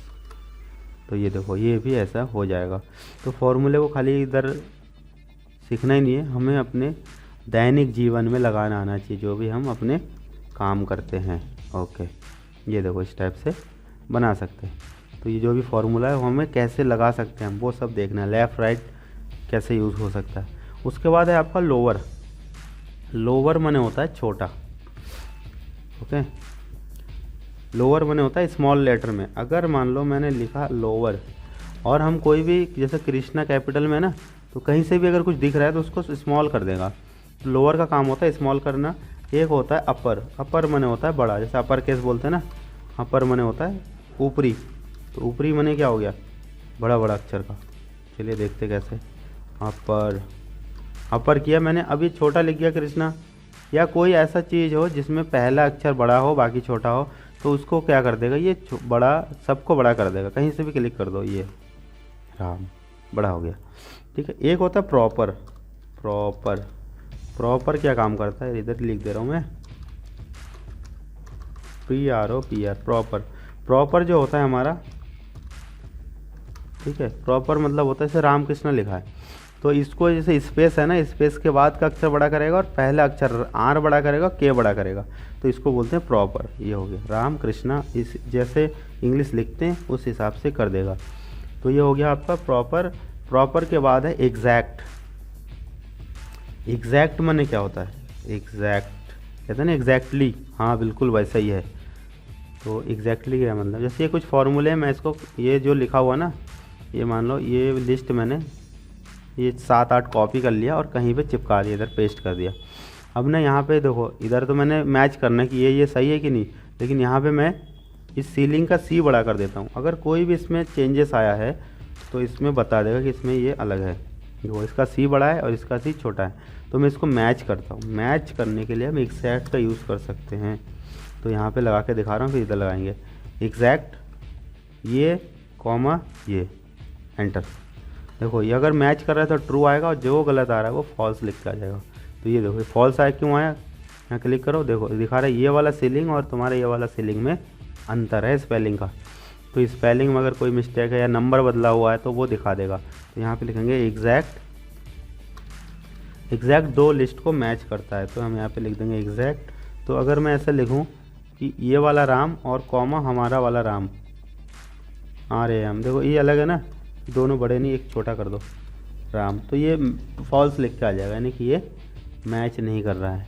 तो ये देखो ये भी ऐसा हो जाएगा। तो फॉर्मूले को खाली इधर सीखना ही नहीं है, हमें अपने दैनिक जीवन में लगाना आना चाहिए, जो भी हम अपने काम करते हैं। ओके, ये देखो इस टाइप से बना सकते हैं। तो ये जो भी फॉर्मूला है वो हमें कैसे लगा सकते हैं, वो सब देखना है। लेफ़्ट राइट कैसे यूज़ हो सकता है। उसके बाद है आपका लोअर। लोअर माने होता है छोटा। ओके, लोअर माने होता है स्मॉल लेटर में। अगर मान लो मैंने लिखा लोअर, और हम कोई भी, जैसे कृष्णा कैपिटल में ना, तो कहीं से भी अगर कुछ दिख रहा है तो उसको स्मॉल कर देगा। तो लोअर का काम होता है स्मॉल करना। एक होता है अपर। अपर माने होता है बड़ा, जैसे अपर केस बोलते हैं ना। अपर माने होता है ऊपरी। तो ऊपरी माने क्या हो गया, बड़ा बड़ा अक्षर का। चलिए देखते कैसे। अपर, अपर किया मैंने, अभी छोटा लिख गया कृष्णा। या कोई ऐसा चीज़ हो जिसमें पहला अक्षर बड़ा हो बाकी छोटा हो, तो उसको क्या कर देगा, ये बड़ा, सबको बड़ा कर देगा। कहीं से भी क्लिक कर दो, ये राम बड़ा हो गया। ठीक है। एक होता है प्रॉपर। प्रॉपर, प्रॉपर क्या काम करता है, इधर लिख दे रहा हूँ मैं, PROPR, प्रॉपर। प्रॉपर जो होता है हमारा, ठीक है, प्रॉपर मतलब होता है जैसे रामकृष्ण लिखा है, तो इसको जैसे स्पेस है ना, स्पेस के बाद का अक्षर बड़ा करेगा और पहला अक्षर आर बड़ा करेगा, के बड़ा करेगा, तो इसको बोलते हैं प्रॉपर। ये हो गया रामकृष्ण, इस जैसे इंग्लिश लिखते हैं उस हिसाब से कर देगा। तो ये हो गया आपका प्रॉपर। प्रॉपर के बाद है एग्जैक्ट। एग्जैक्ट माने क्या होता है, एग्जैक्ट कहते हैं ना एग्जैक्टली, हाँ बिल्कुल वैसा ही है। तो एग्जैक्टली क्या मतलब, जैसे ये कुछ फॉर्मूले, मैं इसको ये जो लिखा हुआ ना, ये मान लो ये लिस्ट मैंने ये 7-8 कॉपी कर लिया और कहीं पे चिपका दिया, इधर पेस्ट कर दिया। अब ना यहाँ पे देखो, इधर तो मैंने मैच करना है कि ये सही है कि नहीं, लेकिन यहाँ पे मैं इस सीलिंग का सी बड़ा कर देता हूँ। अगर कोई भी इसमें चेंजेस आया है तो इसमें बता देगा कि इसमें ये अलग है, वो इसका सी बड़ा है और इसका सी छोटा है। तो मैं इसको मैच करता हूँ। मैच करने के लिए हम एग्जैक्ट का यूज़ कर सकते हैं। तो यहाँ पे लगा के दिखा रहा हूँ, फिर इधर लगाएंगे एग्जैक्ट, ये कॉमा ये, एंटर। देखो ये अगर मैच कर रहा है तो ट्रू आएगा, और जो गलत आ रहा है वो फॉल्स लिख के आ जाएगा। तो ये देखो फॉल्स आया, क्यों आया, यहाँ क्लिक करो, देखो दिखा रहा है ये वाला सीलिंग और तुम्हारे ये वाला सीलिंग में अंतर है स्पेलिंग का। तो स्पेलिंग में अगर कोई मिस्टेक है या नंबर बदला हुआ है तो वो दिखा देगा। तो यहाँ पे लिखेंगे एग्जैक्ट। एग्जैक्ट दो लिस्ट को मैच करता है, तो हम यहाँ पे लिख देंगे एग्जैक्ट। तो अगर मैं ऐसे लिखूँ कि ये वाला राम और कॉमा हमारा वाला राम, RAM, देखो ये अलग है ना, दोनों बड़े नहीं, एक छोटा कर दो राम, तो ये फॉल्स लिख के आ जाएगा, यानी कि ये मैच नहीं कर रहा है।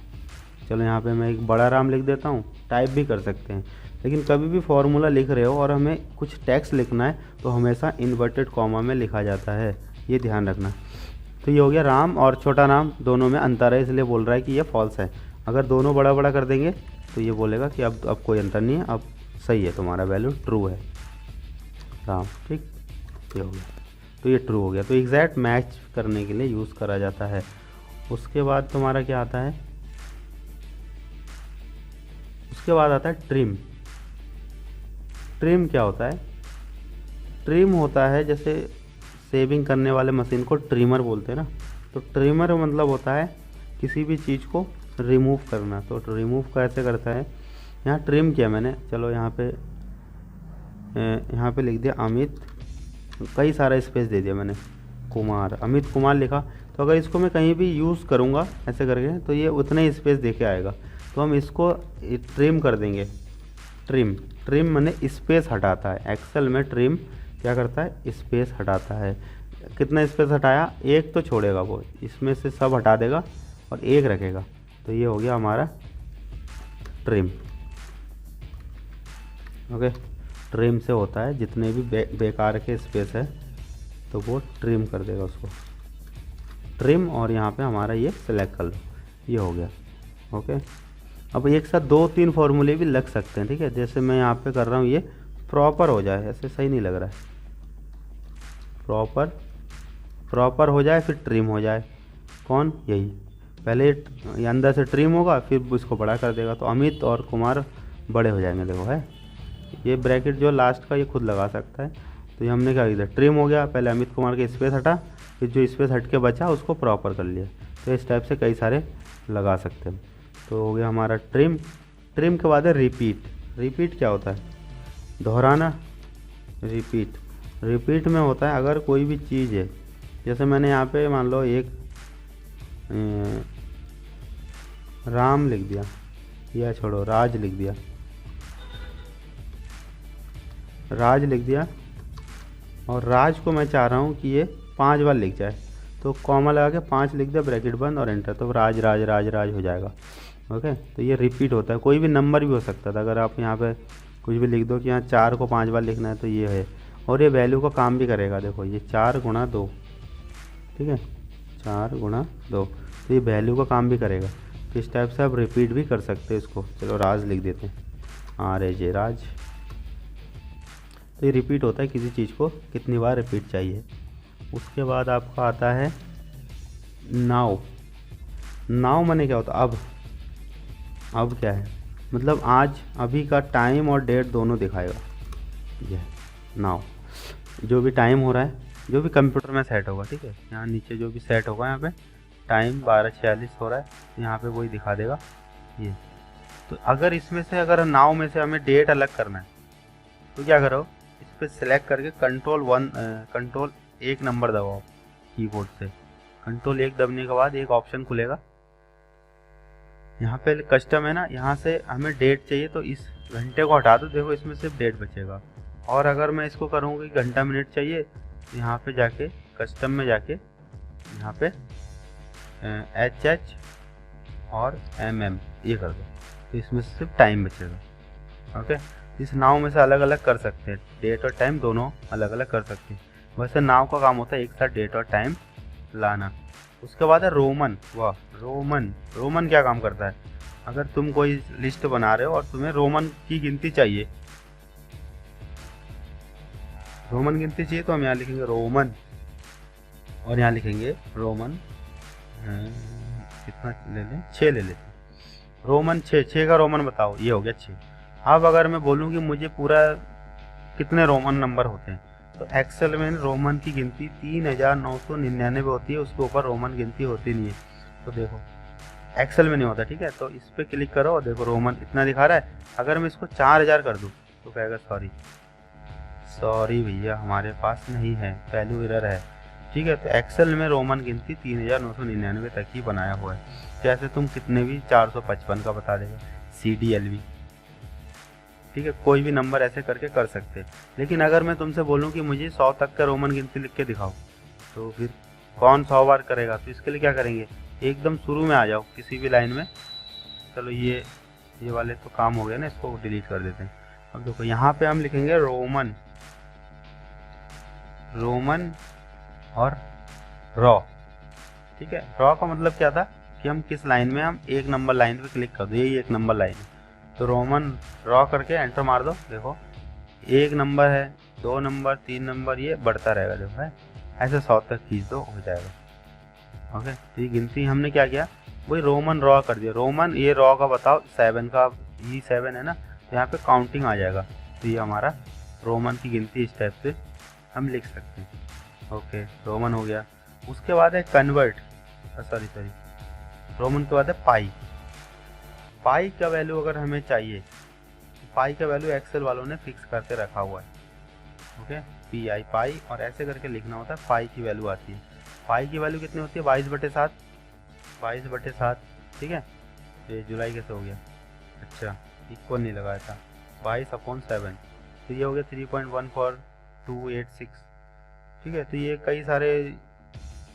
चलो यहाँ पे मैं एक बड़ा राम लिख देता हूँ। टाइप भी कर सकते हैं, लेकिन कभी भी फॉर्मूला लिख रहे हो और हमें कुछ टेक्स्ट लिखना है तो हमेशा इन्वर्टेड कॉमा में लिखा जाता है, ये ध्यान रखना। तो ये हो गया राम और छोटा नाम, दोनों में अंतर है, इसलिए बोल रहा है कि ये फॉल्स है। अगर दोनों बड़ा बड़ा कर देंगे तो ये बोलेगा कि अब कोई अंतर नहीं है, अब सही है, तुम्हारा वैल्यू ट्रू है राम। ठीक, ये हो गया, तो ये ट्रू हो गया। तो एग्जैक्ट मैच करने के लिए यूज़ करा जाता है। उसके बाद तुम्हारा क्या आता है, उसके बाद आता है ट्रिम। ट्रिम क्या होता है, ट्रिम होता है जैसे शेविंग करने वाले मशीन को ट्रिमर बोलते हैं ना, तो ट्रिमर मतलब होता है किसी भी चीज़ को रिमूव करना। तो रिमूव कैसे करता है, यहाँ ट्रिम किया मैंने, चलो यहाँ पे लिख दिया अमित, कई सारा स्पेस दे दिया मैंने, कुमार, अमित कुमार लिखा। तो अगर इसको मैं कहीं भी यूज़ करूँगा ऐसे करके तो ये उतना ही स्पेस दे के आएगा। तो हम इसको ट्रिम कर देंगे। ट्रिम, ट्रिम माने स्पेस हटाता है। एक्सेल में ट्रिम क्या करता है, स्पेस हटाता है। कितना स्पेस हटाया, एक तो छोड़ेगा वो, इसमें से सब हटा देगा और एक रखेगा। तो ये हो गया हमारा ट्रिम। ओके, ट्रिम से होता है जितने भी बेकार के स्पेस है तो वो ट्रिम कर देगा उसको, ट्रिम। और यहाँ पे हमारा ये सिलेक्ट कर लो, ये हो गया। ओके, अब एक साथ 2-3 फॉर्मूले भी लग सकते हैं, ठीक है। जैसे मैं यहाँ पे कर रहा हूँ, ये प्रॉपर हो जाए, ऐसे सही नहीं लग रहा है, प्रॉपर प्रॉपर हो जाए फिर ट्रिम हो जाए। कौन? यही। पहले ये अंदर से ट्रिम होगा फिर इसको बड़ा कर देगा, तो अमित और कुमार बड़े हो जाएंगे। देखो है, ये ब्रैकेट जो लास्ट का ये खुद लगा सकता है। तो ये हमने क्या किया, ट्रिम हो गया, पहले अमित कुमार के स्पेस हटा, फिर जो स्पेस हट के बचा उसको प्रॉपर कर लिया। तो इस टाइप से कई सारे लगा सकते हैं। तो हो गया हमारा ट्रिम। ट्रिम के बाद है रिपीट। रिपीट क्या होता है? दोहराना। रिपीट, रिपीट में होता है अगर कोई भी चीज़ है, जैसे मैंने यहाँ पे मान लो एक राम लिख दिया, या छोड़ो राज लिख दिया, राज लिख दिया, और राज को मैं चाह रहा हूँ कि ये 5 बार लिख जाए, तो कॉमा लगा के 5 लिख दिया, ब्रैकेट बंद और एंटर, तो राज राज राज राज हो जाएगा। ओके, तो ये रिपीट होता है। कोई भी नंबर भी हो सकता था, अगर आप यहाँ पे कुछ भी लिख दो कि यहाँ 4 को 5 बार लिखना है तो ये है, और ये वैल्यू का काम भी करेगा। देखो ये 4 गुणा 2, ठीक है, 4 गुणा 2, तो ये वैल्यू का काम भी करेगा। तो इस टाइप से आप रिपीट भी कर सकते हैं इसको। चलो राज लिख देते हैं, RAJ राज। तो ये रिपीट होता है, किसी चीज़ को कितनी बार रिपीट चाहिए। उसके बाद आपका आता है नाउ। नाउ माने क्या होता है? अब क्या है, मतलब आज, अभी का टाइम और डेट दोनों दिखाएगा। ये नाउ, जो भी टाइम हो रहा है, जो भी कंप्यूटर में सेट होगा, ठीक है, यहाँ नीचे जो भी सेट होगा, यहाँ पे टाइम 12:46 हो रहा है, यहाँ पे वही दिखा देगा ये। तो अगर इसमें से, अगर नाउ में से हमें डेट अलग करना है तो क्या करो, इस पर सिलेक्ट करके कंट्रोल 1 नंबर दबाओ कीबोर्ड से। कंट्रोल 1 दबने के बाद एक ऑप्शन खुलेगा, यहाँ पे कस्टम है ना, यहाँ से हमें डेट चाहिए तो इस घंटे को हटा दो, देखो इसमें सिर्फ डेट बचेगा। और अगर मैं इसको करूँगी घंटा मिनट चाहिए, तो यहाँ पे जाके कस्टम में जाके यहाँ पे HH और MM ये कर दो, तो इसमें से सिर्फ टाइम बचेगा। ओके, इस नाव में से अलग अलग कर सकते हैं, डेट और टाइम दोनों अलग अलग कर सकते हैं। वैसे नाव का काम होता है एक साथ डेट और टाइम लाना। उसके बाद है रोमन। वाह, रोमन क्या काम करता है? अगर तुम कोई लिस्ट बना रहे हो और तुम्हें रोमन की गिनती चाहिए, रोमन गिनती चाहिए, तो हम यहाँ लिखेंगे रोमन, और यहाँ लिखेंगे रोमन कितना ले लें, 6 ले लेते, रोमन 6 का रोमन बताओ, ये हो गया 6। अब अगर मैं बोलूँ कि मुझे पूरा कितने रोमन नंबर होते हैं, तो एक्सेल में रोमन की गिनती 3999 होती है, उसके ऊपर रोमन गिनती होती नहीं है। तो देखो एक्सेल में नहीं होता, ठीक है, तो इस पर क्लिक करो और देखो रोमन इतना दिखा रहा है। अगर मैं इसको 4000 कर दूँ तो कहेगा सॉरी भैया, हमारे पास नहीं है, वैल्यू एरर है, ठीक है। तो एक्सेल में रोमन गिनती 3999 तक ही बनाया हुआ है। जैसे तुम कितने भी 455 का बता देगा, CDLV, ठीक है, कोई भी नंबर ऐसे करके कर सकते हैं। लेकिन अगर मैं तुमसे बोलूं कि मुझे 100 तक का रोमन गिनती लिख के दिखाओ, तो फिर कौन 100 बार करेगा? तो इसके लिए क्या करेंगे, एकदम शुरू में आ जाओ किसी भी लाइन में। चलो ये वाले तो काम हो गया ना, इसको डिलीट कर देते हैं। अब देखो यहाँ पे हम लिखेंगे रोमन और रॉ, ठीक है। रॉ का मतलब क्या था कि हम किस लाइन में, हम 1 नंबर लाइन पे क्लिक कर दो, यही 1 नंबर लाइन है, तो रोमन रॉ करके एंटर मार दो। देखो 1 नंबर है, 2 नंबर, 3 नंबर, ये बढ़ता रहेगा, देखो है, ऐसे 100 तक खींच दो, हो जाएगा। ओके, तो ये गिनती हमने क्या किया, वही रोमन रॉ कर दिया। रोमन ये रॉ का बताओ, 7 का, ये 7 है ना, तो यहाँ पे काउंटिंग आ जाएगा, तो ये हमारा रोमन की गिनती इस टाइप से हम लिख सकते हैं। ओके, रोमन हो गया। उसके बाद है कन्वर्ट, सॉरी रोमन के बाद है पाई का वैल्यू अगर हमें चाहिए, तो पाई का वैल्यू एक्सेल वालों ने फिक्स करके रखा हुआ है। ओके, PI पाई, और ऐसे करके लिखना होता है, पाई की वैल्यू आती है। पाई की वैल्यू कितनी होती है, 22/7, 22/7, ठीक है। ये जुलाई कैसे हो गया, अच्छा इक्वल नहीं लगाया था, 22/7, तो ये हो गया 3.14286, ठीक है। तो ये कई सारे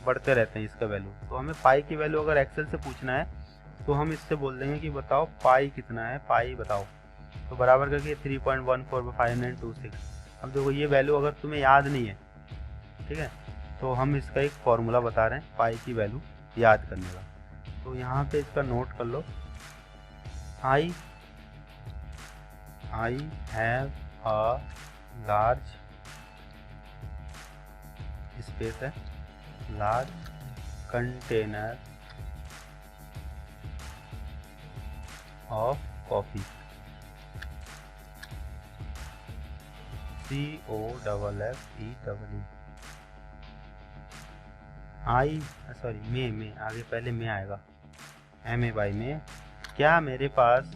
बढ़ते रहते हैं इसका वैल्यू। तो हमें पाई की वैल्यू अगर एक्सेल से पूछना है, तो हम इससे बोल देंगे कि बताओ पाई कितना है, पाई बताओ, तो बराबर करके 3.14596। अब देखो ये वैल्यू अगर तुम्हें याद नहीं है, ठीक है, तो हम इसका एक फॉर्मूला बता रहे हैं पाई की वैल्यू याद करने का। तो यहाँ पे इसका नोट कर लो, I have a large space है, large container of coffee, COFFEE I sorry में आगे पहले में आएगा, MA में। क्या मेरे पास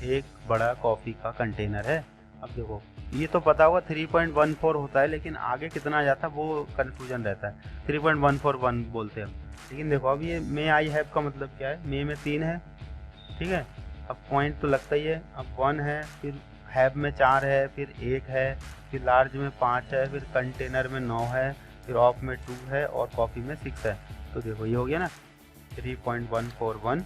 एक बड़ा कॉफ़ी का कंटेनर है? अब देखो ये तो पता होगा 3.14 होता है, लेकिन आगे कितना आ जाता है वो कन्फ्यूजन रहता है, 3.141 बोलते हैं। लेकिन देखो अब ये मे आई हैव का मतलब क्या है, मे में 3 है, ठीक है, अब पॉइंट तो लगता ही है, अब 1 है, फिर हैव में 4 है, फिर 1 है, फिर लार्ज में 5 है, फिर कंटेनर में 9 है, फिर ऑफ में 2 है और कॉफ़ी में 6 है। तो देखो ये हो गया ना 3.141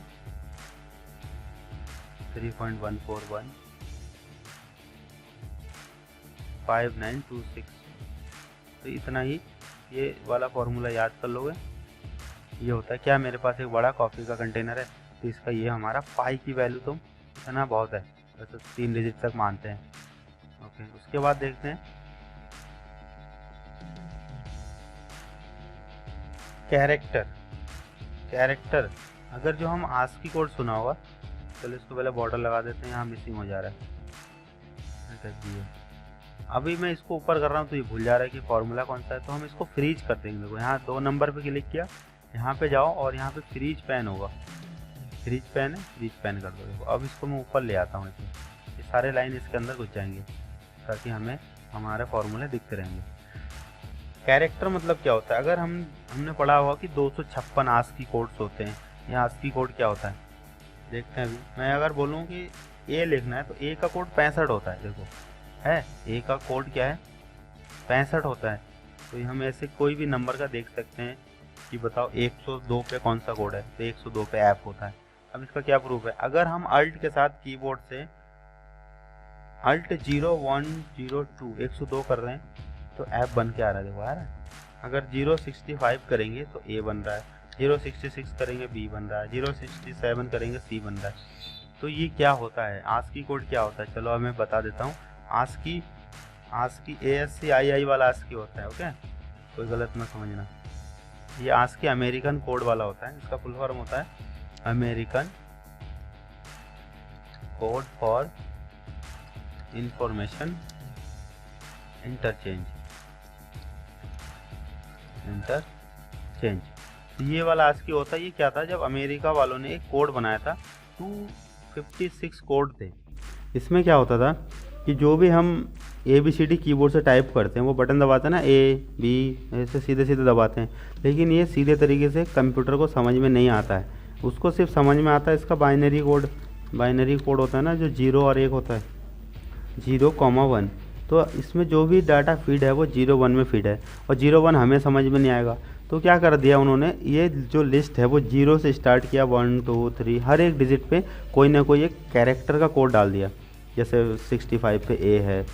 5926। तो इतना ही ये वाला फॉर्मूला याद कर लोगे। ये होता है क्या, मेरे पास एक बड़ा कॉफ़ी का कंटेनर है, तो इसका ये हमारा पाई की वैल्यू तो इतना बहुत है, वैसे 3 डिजिट तक मानते हैं। ओके, उसके बाद देखते हैं कैरेक्टर। अगर जो हम आस्की कोड सुना होगा, चलो इसको पहले बॉर्डर लगा देते हैं, यहाँ मिसिंग हो जा रहा है। अभी मैं इसको ऊपर कर रहा हूँ तो ये भूल जा रहा है कि फॉर्मूला कौन सा है, तो हम इसको फ्रीज कर देंगे। देखो यहाँ 2 नंबर पे क्लिक किया, यहाँ पे जाओ और यहाँ पे फ्रीज पैन होगा, फ्रीज पैन है, फ्रीज पैन कर दो। देखो अब इसको मैं ऊपर ले आता हूँ, ये सारे लाइन इसके अंदर घुस जाएंगे ताकि हमें हमारे फॉर्मूले दिखते रहेंगे। कैरेक्टर मतलब क्या होता है, अगर हमने पढ़ा होगा कि 256 आस्की कोड्स होते हैं। ये आस्की कोड क्या होता है देखते हैं। अभी मैं अगर बोलूँ कि ए लिखना है तो ए का कोड 65 होता है। देखो है ए का कोड क्या है, 65 होता है। तो हम ऐसे कोई भी नंबर का देख सकते हैं कि बताओ 102 पे कौन सा कोड है, तो 102 पे ऐप होता है। अब इसका क्या प्रूफ है, अगर हम अल्ट के साथ कीबोर्ड से अल्ट 0102 102 कर रहे हैं तो ऐप बन के आ रहा है। देखो आ रहा है। अगर 065 करेंगे तो ए बन रहा है, 066 करेंगे बी बन रहा है, 067 करेंगे सी बन रहा है। तो ये क्या होता है, आस्की कोड क्या होता है, चलो मैं बता देता हूँ। आस्की ASCII वाला आस्की होता है। ओके, कोई गलत मत समझना। ये आस्की अमेरिकन कोड वाला होता है, इसका फुल फॉर्म होता है American code for information interchange. ये वाला आस्की होता है। ये क्या था, जब अमेरिका वालों ने एक कोड बनाया था, 256 कोड थे। इसमें क्या होता था कि जो भी हम ABCD कीबोर्ड से टाइप करते हैं, वो बटन दबाते हैं ना, A B ऐसे सीधे सीधे दबाते हैं, लेकिन ये सीधे तरीके से कंप्यूटर को समझ में नहीं आता है। उसको सिर्फ समझ में आता है इसका बाइनरी कोड होता है ना, जो 0 और 1 होता है, 0,1। तो इसमें जो भी डाटा फीड है वो 0,1 में फीड है, और 0,1 हमें समझ में नहीं आएगा। तो क्या कर दिया उन्होंने, ये जो लिस्ट है वो 0 से स्टार्ट किया, 1 2 3, हर एक डिजिट पे कोई ना कोई एक कैरेक्टर का कोड डाल दिया। जैसे 65 पे A है,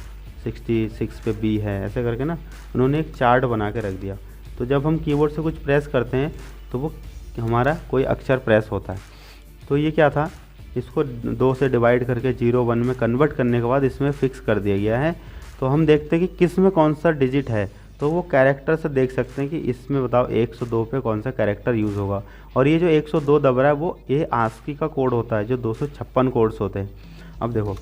66 पे B है, ऐसे करके ना उन्होंने एक चार्ट बना के रख दिया। तो जब हम कीबोर्ड से कुछ प्रेस करते हैं तो वो हमारा कोई अक्षर प्रेस होता है। तो ये क्या था, इसको 2 से डिवाइड करके 0,1 में कन्वर्ट करने के बाद इसमें फिक्स कर दिया गया है। तो हम देखते हैं कि किस में कौन सा डिजिट है, तो वो कैरेक्टर से देख सकते हैं कि इसमें बताओ 102 पे कौन सा कैरेक्टर यूज़ होगा। और ये जो 102 दब रहा है वो ये आस्की का कोड होता है, जो 256 कोड्स होते हैं। अब देखो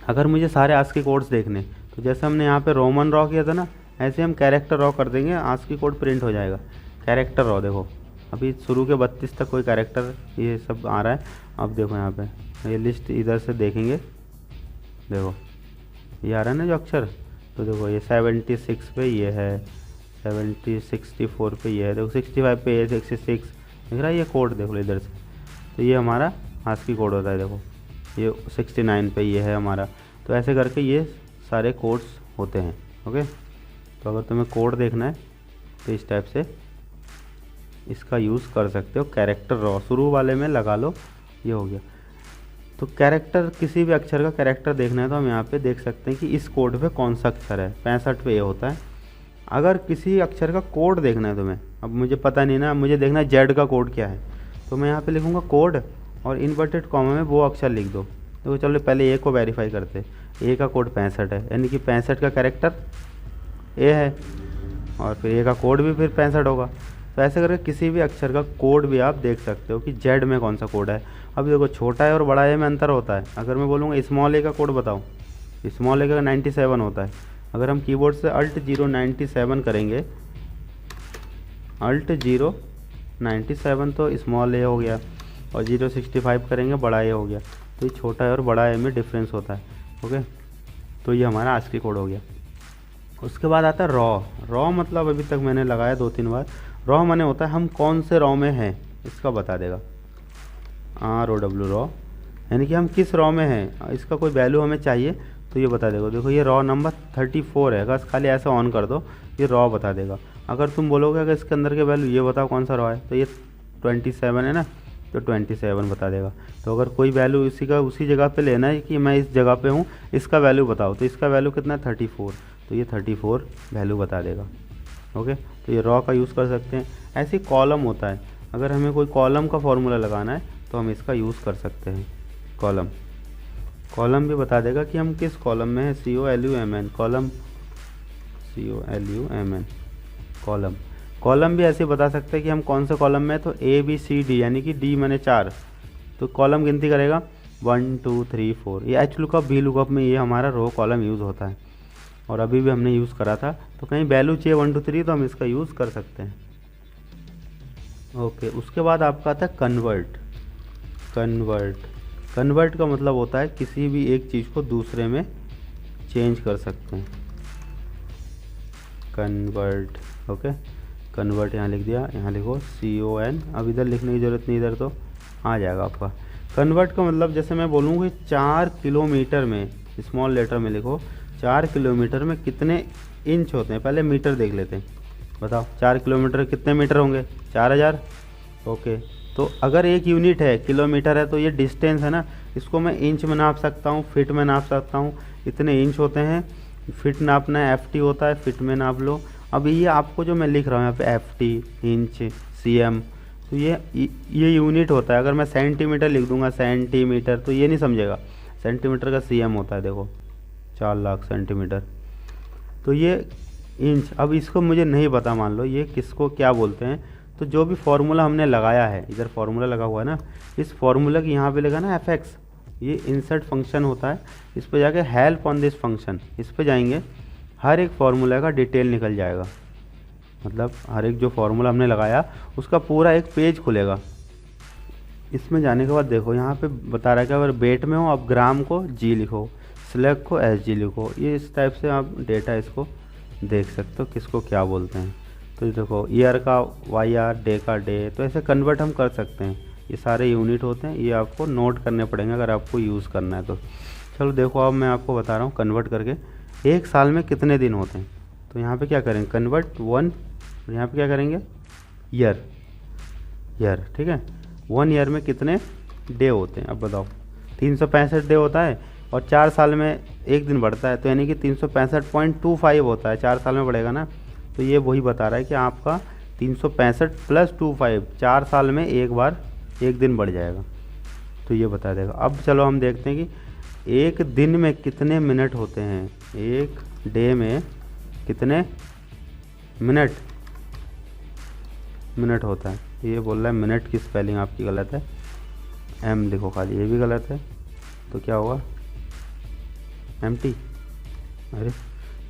अगर मुझे सारे आस्की कोड्स देखने, तो जैसे हमने यहाँ पे रोमन रॉ किया था ना, ऐसे हम कैरेक्टर रॉ कर देंगे, आस्की कोड प्रिंट हो जाएगा। कैरेक्टर रॉ देखो, अभी शुरू के 32 तक कोई कैरेक्टर ये सब आ रहा है। अब देखो यहाँ पे ये लिस्ट इधर से देखेंगे, देखो ये आ रहा है ना जो अक्षर, तो देखो ये 76 पे ये है, 64 पे ये है, देखो 65 पे ये 66 दिख रहा है ये कोड, देखो इधर से। तो ये हमारा आस्की कोड होता है। देखो ये 69 पे ये है हमारा। तो ऐसे करके ये सारे कोड्स होते हैं। ओके, तो अगर तुम्हें कोड देखना है तो इस टाइप से इसका यूज़ कर सकते हो। कैरेक्टर रॉ शुरू वाले में लगा लो, ये हो गया। तो कैरेक्टर, किसी भी अक्षर का कैरेक्टर देखना है तो हम यहाँ पे देख सकते हैं कि इस कोड पे कौन सा अक्षर है। 65 पे ये होता है। अगर किसी अक्षर का कोड देखना है तुम्हें, अब मुझे पता नहीं ना, मुझे देखना है जेड का कोड क्या है, तो मैं यहाँ पे लिखूँगा कोड और इन्वर्टेड कॉमा में वो अक्षर लिख दो। देखो चलो पहले ए को वेरीफाई करते हैं। ए का कोड 65 है, यानी कि 65 का कैरेक्टर ए है। और फिर ए का कोड भी फिर 65 होगा। तो ऐसे करके किसी भी अक्षर का कोड भी आप देख सकते हो कि जेड में कौन सा कोड है। अब देखो छोटा है और बड़ा ए में अंतर होता है। अगर मैं बोलूँगा स्मॉल ए का कोड बताओ, स्मॉल ए का 97 होता है। अगर हम कीबोर्ड से Alt 097 करेंगे, Alt 097 तो स्मॉल ए हो गया, और 065 करेंगे बड़ा ए हो गया। तो ये छोटा है और बड़ा ए में डिफरेंस होता है। ओके, तो ये हमारा ASCII कोड हो गया। उसके बाद आता है रॉ मतलब अभी तक मैंने लगाया 2-3 बार। रॉ माने होता है हम कौन से रॉ में हैं इसका बता देगा। ROW रॉ, यानी कि हम किस रॉ में हैं, इसका कोई वैल्यू हमें चाहिए तो ये बता देगा। देखो ये रॉ नंबर 34 है, बस खाली ऐसे ऑन कर दो, ये रॉ बता देगा। अगर तुम बोलोगे अगर इसके अंदर के वैल्यू ये बताओ कौन सा रॉ है, तो ये 27 है ना, तो 27 बता देगा। तो अगर कोई वैल्यू उसी जगह पे लेना है कि मैं इस जगह पे हूँ, इसका वैल्यू बताओ, तो इसका वैल्यू कितना है 34, तो ये 34 वैल्यू बता देगा। ओके, तो ये रॉ का यूज़ कर सकते हैं। ऐसे कॉलम होता है, अगर हमें कोई कॉलम का फॉर्मूला लगाना है तो हम इसका यूज़ कर सकते हैं। कॉलम भी बता देगा कि हम किस कॉलम में है, COLUMN कॉलम, COLUMN कॉलम भी ऐसे बता सकते हैं कि हम कौन से कॉलम में है। तो ABCD यानी कि D मैंने 4, तो कॉलम गिनती करेगा 1 2 3 4। ये H लुकअप V लुकअप में ये हमारा रो कॉलम यूज़ होता है, और अभी भी हमने यूज़ करा था। तो कहीं वैल्यू चाहिए 1 2 3 तो हम इसका यूज़ कर सकते हैं। ओके, उसके बाद आपका आता है कन्वर्ट का मतलब होता है किसी भी एक चीज़ को दूसरे में चेंज कर सकते हैं। कन्वर्ट, ओके, कन्वर्ट यहाँ लिख दिया, यहाँ लिखो CON, अब इधर लिखने की ज़रूरत नहीं, इधर तो आ जाएगा आपका। कन्वर्ट का मतलब जैसे मैं बोलूँगी 4 किलोमीटर में, स्मॉल लेटर में लिखो 4 किलोमीटर में कितने इंच होते हैं। पहले मीटर देख लेते हैं, बताओ 4 किलोमीटर कितने मीटर होंगे, 4000। ओके, तो अगर एक यूनिट है किलोमीटर है तो ये डिस्टेंस है ना, इसको मैं इंच में नाप सकता हूँ, फिट में नाप सकता हूँ। इतने इंच होते हैं, फिट नापना है FT होता है, फिट में नाप लो। अब ये आपको जो मैं लिख रहा हूँ यहाँ पे FT, इंच, CM, तो ये यूनिट होता है। अगर मैं सेंटीमीटर लिख दूंगा सेंटीमीटर तो ये नहीं समझेगा, सेंटीमीटर का CM होता है, देखो 4 लाख सेंटीमीटर। तो ये इंच, अब इसको मुझे नहीं पता, मान लो ये किसको क्या बोलते हैं। तो जो भी फार्मूला हमने लगाया है, इधर फार्मूला लगा हुआ है ना, इस फार्मूला की यहाँ पे लगा ना FX, ये इंसर्ट फंक्शन होता है। इस पर जाके हेल्प ऑन दिस फंक्शन, इस पर जाएंगे, हर एक फार्मूला का डिटेल निकल जाएगा। मतलब हर एक जो फार्मूला हमने लगाया उसका पूरा एक पेज खुलेगा। इसमें जाने के बाद देखो यहाँ पे बता रहा है कि अगर वेट में हो आप ग्राम को G लिखो, स्लैग को SG लिखो। ये इस टाइप से आप डेटा इसको देख सकते हो किसको क्या बोलते हैं। तो देखो ईयर का YR, डे का डे, तो ऐसे कन्वर्ट हम कर सकते हैं। ये सारे यूनिट होते हैं, ये आपको नोट करने पड़ेंगे अगर आपको यूज़ करना है तो। चलो देखो अब मैं आपको बता रहा हूँ कन्वर्ट करके एक साल में कितने दिन होते हैं। तो यहाँ पे क्या करेंगे, कन्वर्ट 1, और यहाँ पे क्या करेंगे ईयर, ठीक है। 1 ईयर में कितने डे होते हैं, अब बताओ 365 डे होता है, और 4 साल में एक दिन बढ़ता है, तो यानी कि 365.25 होता है, 4 साल में बढ़ेगा ना। तो ये वही बता रहा है कि आपका 365 + 25, 4 साल में एक बार एक दिन बढ़ जाएगा, तो ये बता देगा। अब चलो हम देखते हैं कि एक दिन में कितने मिनट होते हैं, एक डे में कितने मिनट होता है। ये बोल रहा है मिनट की स्पेलिंग आपकी गलत है, M लिखो खाली, ये भी गलत है, तो क्या होगा MT। अरे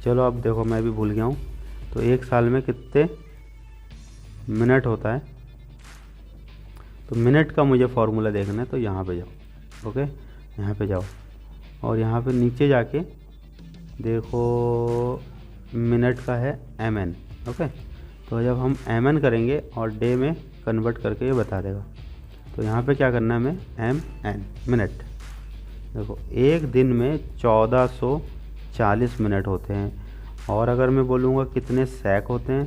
चलो अब देखो मैं भी भूल गया हूँ। तो एक साल में कितने मिनट होता है, तो मिनट का मुझे फॉर्मूला देखना है। तो यहाँ पे जाओ, ओके, यहाँ पे जाओ, और यहाँ पे नीचे जाके देखो मिनट का है MN, ओके। तो जब हम MN करेंगे और डे में कन्वर्ट करके ये बता देगा। तो यहाँ पे क्या करना है हमें, MN मिनट। देखो एक दिन में 1440 मिनट होते हैं, और अगर मैं बोलूँगा कितने सेक होते हैं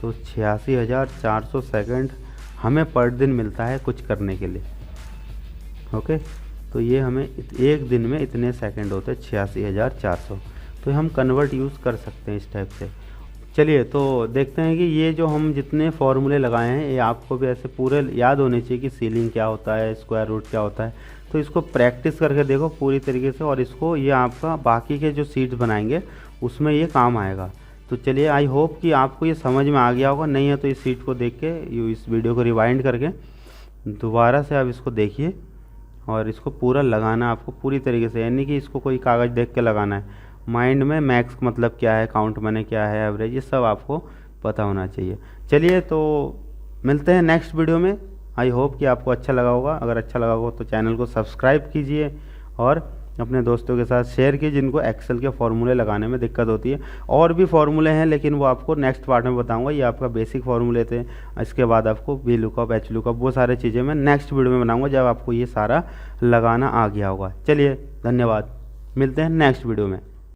तो 86,400 सेकंड हमें पर दिन मिलता है कुछ करने के लिए, ओके। तो ये हमें एक दिन में इतने सेकंड होते हैं 86,400। तो हम कन्वर्ट यूज़ कर सकते हैं इस टाइप से। चलिए तो देखते हैं कि ये जो हम जितने फॉर्मूले लगाए हैं ये आपको भी ऐसे पूरे याद होने चाहिए कि सीलिंग क्या होता है, स्क्वायर रूट क्या होता है। तो इसको प्रैक्टिस करके देखो पूरी तरीके से, और इसको ये आपका बाकी के जो सीट्स बनाएंगे उसमें ये काम आएगा तो चलिए, आई होप कि आपको ये समझ में आ गया होगा। नहीं है तो इस शीट को देख के इस वीडियो को रिवाइंड करके दोबारा से आप इसको देखिए और इसको पूरा लगाना आपको पूरी तरीके से, यानी कि इसको कोई कागज़ देख के लगाना है। माइंड में मैक्स मतलब क्या है, काउंट मैंने क्या है, एवरेज, ये सब आपको पता होना चाहिए। चलिए, तो मिलते हैं नेक्स्ट वीडियो में। आई होप कि आपको अच्छा लगा होगा। अगर अच्छा लगा होगा तो चैनल को सब्सक्राइब कीजिए और अपने दोस्तों के साथ शेयर कीजिए जिनको एक्सेल के फॉर्मूले लगाने में दिक्कत होती है। और भी फॉर्मूले हैं लेकिन वो आपको नेक्स्ट पार्ट में बताऊंगा। ये आपका बेसिक फॉर्मूले थे, इसके बाद आपको वी लुकअप, एच लुकअप, वो सारी चीज़ें मैं नेक्स्ट वीडियो में बनाऊंगा जब आपको ये सारा लगाना आ गया होगा। चलिए, धन्यवाद, मिलते हैं नेक्स्ट वीडियो में।